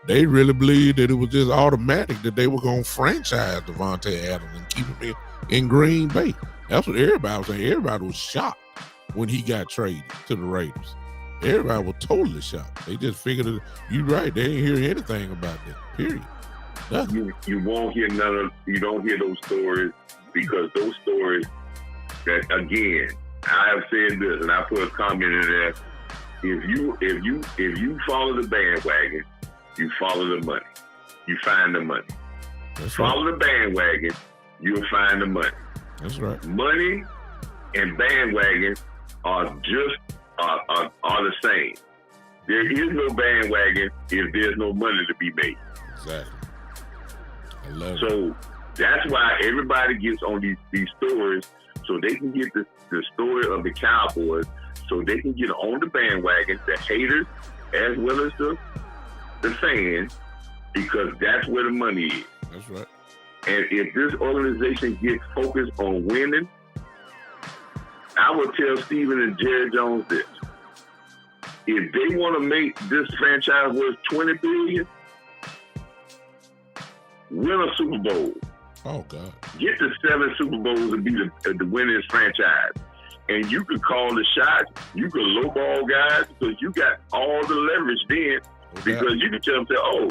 they really believed that it was just automatic that they were going to franchise Devontae Adams and keep him in Green Bay. That's what everybody was saying. Everybody was shocked when he got traded to the Raiders. Everybody was totally shocked. They just figured it. You're right. They didn't hear anything about that. Period. You won't hear you don't hear those stories because those stories that, again, I have said this and I put a comment in there. If you follow the bandwagon, you follow the money. You find the money. Follow the bandwagon, you'll find the money. That's right. Money and bandwagon are the same. There is no bandwagon if there's no money to be made. Exactly. I love so it. That's why everybody gets on these stories so they can get the story of the Cowboys so they can get on the bandwagon, the haters as well as the fans, because that's where the money is. That's right. And if this organization gets focused on winning, I will tell Steven and Jerry Jones this. If they want to make this franchise worth $20 billion, win a Super Bowl. Oh, God. Get the 7 Super Bowls and be the winningest franchise. And you can call the shots. You can lowball guys because you got all the leverage then. Okay. Because you can tell them, oh,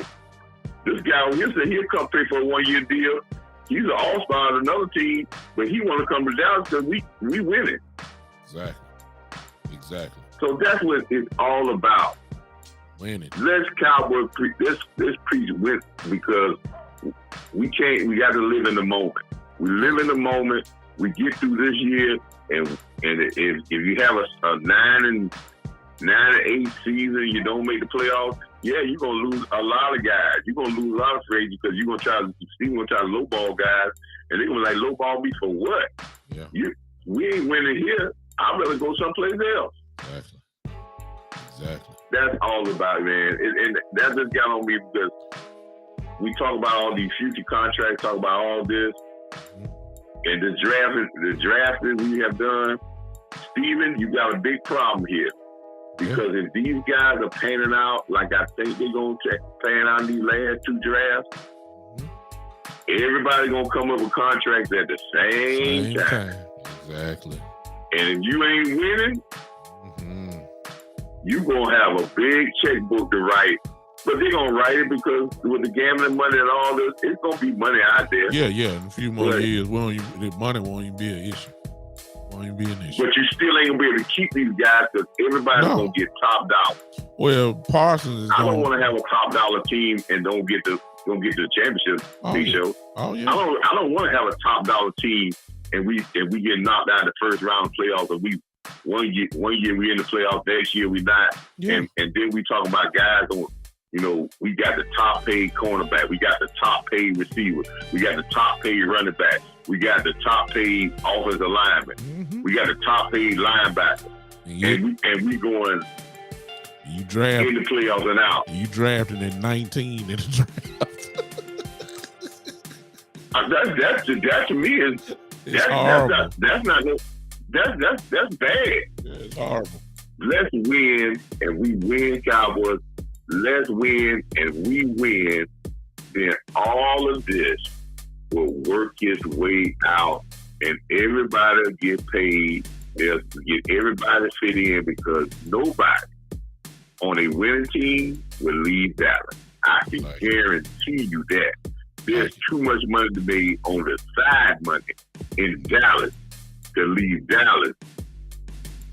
this guy over here said he'll come pay for a 1-year deal. He's an all-star on another team, but he want to come to Dallas because we winning. Exactly. So that's what it's all about. Winning. Let's Cowboys let's preach win because we got to live in the moment. We live in the moment. We get through this year, and if you have a 9-8 season, you don't make the playoffs. Yeah, you're gonna lose a lot of guys. You're gonna lose a lot of free agents because you're gonna try to lowball guys, and they're gonna be like, lowball me for what? Yeah. We ain't winning here. I'd rather go someplace else. Exactly. That's all about it, man. And that just got on me because we talk about all these future contracts, talk about all this, and the draft that we have done. Steven, you got a big problem here. Because if these guys are panning out like I think they're going to pan out in these last 2 drafts, everybody going to come up with contracts at the same time. Exactly. And if you ain't winning, you going to have a big checkbook to write. But they're going to write it because with the gambling money and all this, it's going to be money out there. Yeah. In a few more years, the money won't even be an issue. But you still ain't gonna be able to keep these guys because everybody's gonna get top dollar. Well, Parsons is I don't want to have a top dollar team and don't get the championship show. Oh yeah. I don't want to have a top dollar team and we get knocked out of the first round playoffs and we one year we in the playoffs, next year we not. Yeah. And then we talk about guys on. We got the top paid cornerback. We got the top paid receiver. We got the top paid running back. We got the top paid offensive lineman. We got the top paid linebacker. And we going in the playoffs and out. You drafted in 19 in the draft. That to me is that's horrible. That's bad. Yeah, it's horrible. Let's win and we win, Cowboys. Let's win and we win, then all of this will work its way out and everybody will get paid. They'll get everybody fit in because nobody on a winning team will leave Dallas. I can guarantee you that. There's too much money to be made on the side money in Dallas to leave Dallas.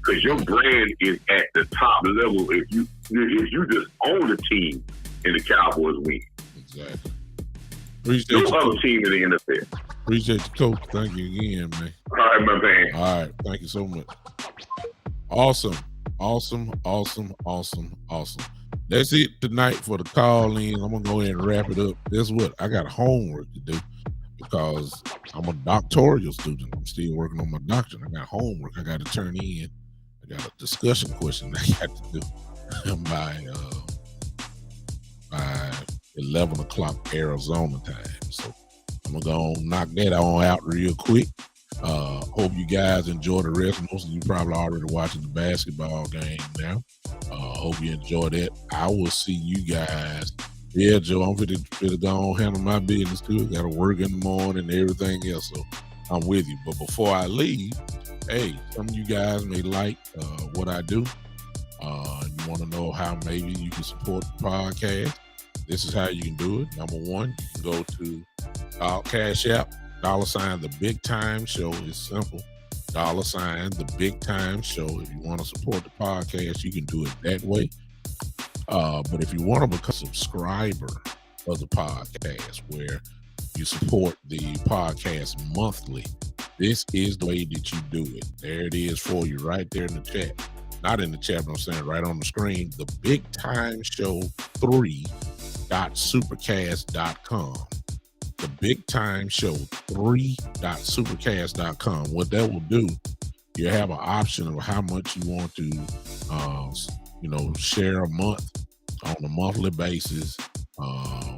Because your brand is at the top level if you just own the team and the Cowboys win. Exactly. Appreciate No you, other Coach. team in the NFL. Appreciate you, Coach. Thank you again, man. All right, my man. All right. Thank you so much. Awesome. That's it tonight for the call in. I'm going to go ahead and wrap it up. Guess what? I got homework to do because I'm a doctoral student. I'm still working on my doctorate. I got homework I got to turn in. I got a discussion question I got to do by 11 o'clock Arizona time. So I'm going to go on, knock that on out real quick. Hope you guys enjoy the rest. Most of you probably already watching the basketball game now. Hope you enjoy that. I will see you guys. Yeah, Joe, I'm finna go on handle my business too. Got to work in the morning and everything else. So I'm with you. But before I leave, hey, some of you guys may like what I do. You want to know how maybe you can support the podcast. This is how you can do it. Number one, you can go to Cash App. $, the Big Time Show is simple. $, the Big Time Show. If you want to support the podcast, you can do it that way. But if you want to become a subscriber of the podcast, where you support the podcast monthly, this is the way that you do it. There it is for you right there in the chat. Not in the chat, but I'm saying right on the screen. The Big Time Show 3.supercast.com. The Big Time Show 3.supercast.com. What that will do, you have an option of how much you want to, share a month on a monthly basis. $3,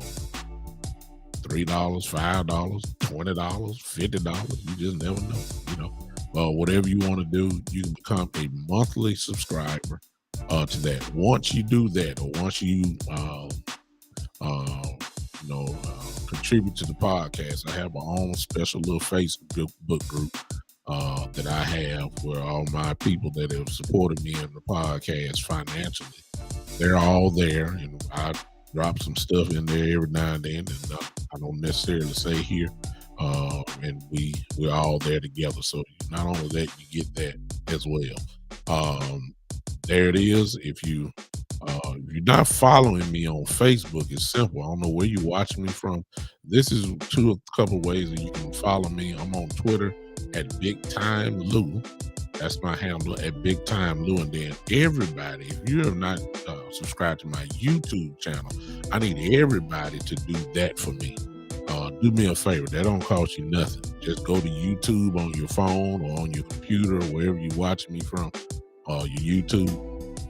$5, $20, $50. You just never know. Whatever you want to do, you can become a monthly subscriber to that. Once you do that, or once you contribute to the podcast, I have my own special little Facebook group that I have where all my people that have supported me in the podcast financially, they're all there, and I drop some stuff in there every now and then, and I don't necessarily say here, and we're all there together. So not only that, you get that as well. There it is. If you're not following me on Facebook, it's simple. I don't know where you're watching me from. This is a couple ways that you can follow me. I'm on Twitter at Big Time Lou. That's my handle, at Big Time Lou. And then everybody, if you have not subscribed to my YouTube channel, I need everybody to do that for me. Do me a favor. That don't cost you nothing. Just go to YouTube on your phone or on your computer or wherever you're watching me from, your YouTube.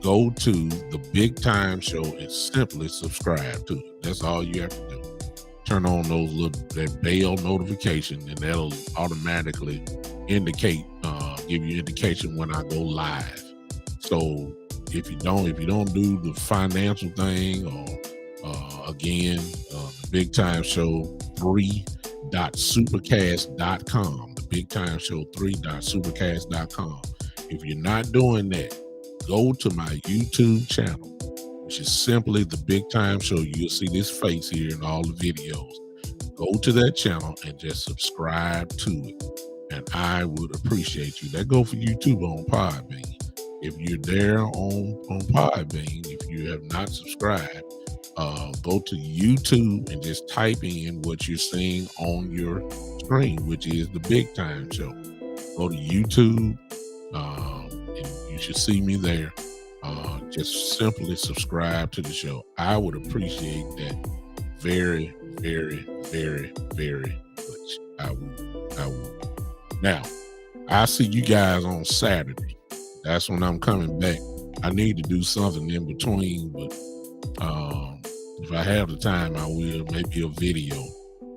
Go to the Big Time Show and simply subscribe to it. That's all you have to do. Turn on that bell notification, and that'll automatically indicate, give you indication when I go live. So if you don't do the financial thing, or the Big Time Show 3.supercast.com, the Big Time Show 3.supercast.com. If you're not doing that, go to my YouTube channel, which is simply the Big Time Show. You'll see this face here in all the videos. Go to that channel and just subscribe to it, and I would appreciate you. That go for YouTube on Podbean. If you're there on Podbean, if you have not subscribed, go to YouTube and just type in what you're seeing on your screen, which is the Big Time Show. Go to YouTube, and you should see me there. Just simply subscribe to the show. I would appreciate that very, very, very, very much. I would. Now, I'll see you guys on Saturday. That's when I'm coming back. I need to do something in between, but if I have the time, I will. Maybe a video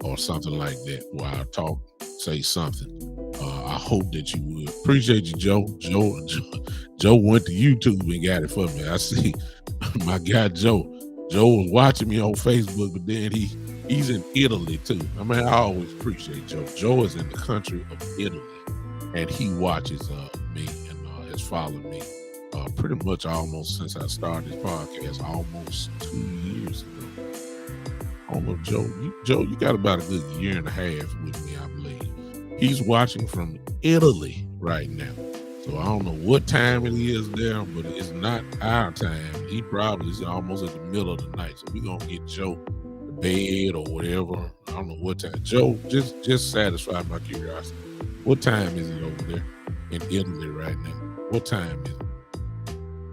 or something like that where I talk, say something. I hope that you would. Appreciate you, Joe. Joe went to YouTube and got it for me. I see my guy Joe. Joe was watching me on Facebook, but then he's in Italy too. I mean, I always appreciate Joe. Joe is in the country of Italy, and he watches me and has followed me pretty much almost since I started this podcast, almost 2 years ago. I don't know, Joe, you got about a good year and a half with me, I believe. He's watching from Italy right now. So I don't know what time it is there, but it's not our time. He probably is almost at the middle of the night. So we're going to get Joe to bed or whatever. don't know what time. Joe, just satisfy my curiosity. What time is it over there in Italy right now? What time is it?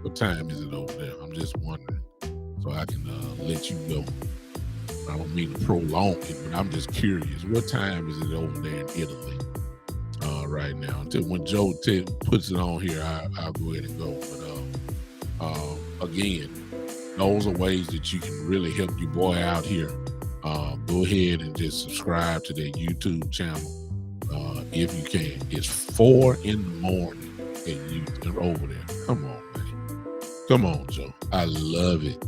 What time is it over there? I'm just wondering, so I can let you go. I don't mean to prolong it, but I'm just curious. What time is it over there in Italy right now? Until when Joe puts it on here, I'll go ahead and go. But again, those are ways that you can really help your boy out here. Go ahead and just subscribe to their YouTube channel if you can. It's 4 a.m. and you over there. Come on, man. Come on, Joe. I love it.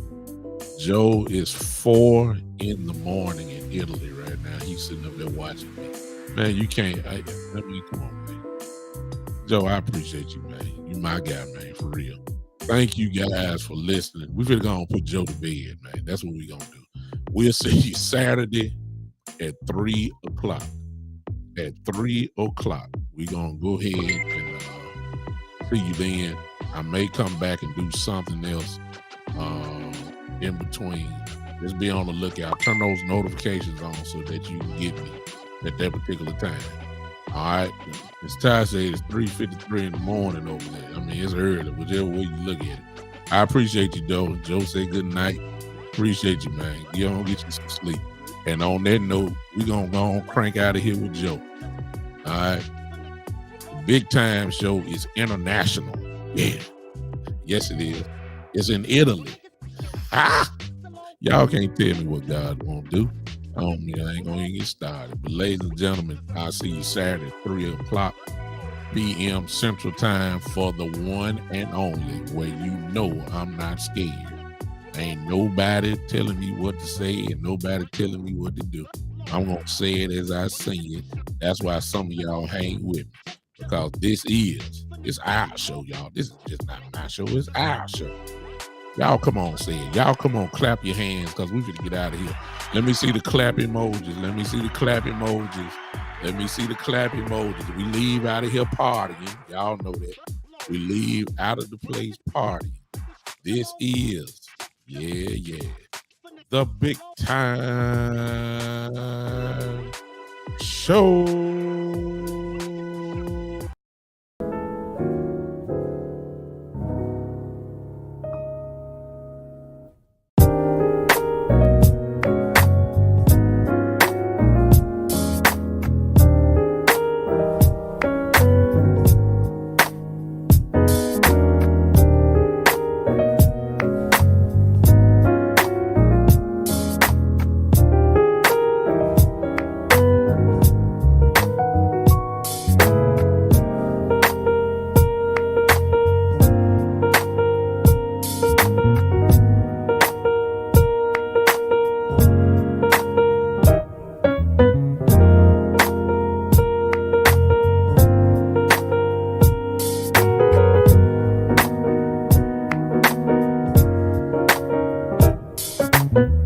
Joe is 4 a.m. in Italy right now. He's sitting up there watching me. Man, you can't. Come on, man. Joe, I appreciate you, man. You my guy, man, for real. Thank you guys for listening. We're gonna put Joe to bed, man. That's what we're gonna do. We'll see you Saturday at 3 o'clock. At 3 o'clock, we're gonna go ahead and see you then. I may come back and do something else in between. Just be on the lookout. Turn those notifications on so that you can get me at that particular time. All right. It's time say it's 3:53 in the morning over there. I mean, it's early, whichever way you look at it. I appreciate you, Joe. Joe say good night. Appreciate you, man. You don't get you some sleep. And on that note, we're gonna go on crank out of here with Joe. All right. The big time show is international. Yeah. Yes, it is. It's in Italy. Y'all can't tell me what God won't do. I ain't gonna even get started. But ladies and gentlemen, I'll see you Saturday, 3 o'clock p.m. Central Time for the one and only where you know I'm not scared. Ain't nobody telling me what to say and nobody telling me what to do. I'm gonna say it as I sing it. That's why some of y'all hang with me. Because it's our show, y'all. This is just not my show, it's our show. Y'all come on, say it. Y'all come on, clap your hands because we finna get out of here. Let me see the clap emojis. Let me see the clap emojis. Let me see the clap emojis. We leave out of here partying. Y'all know that. We leave out of the place partying. This is, the big time show. Thank you.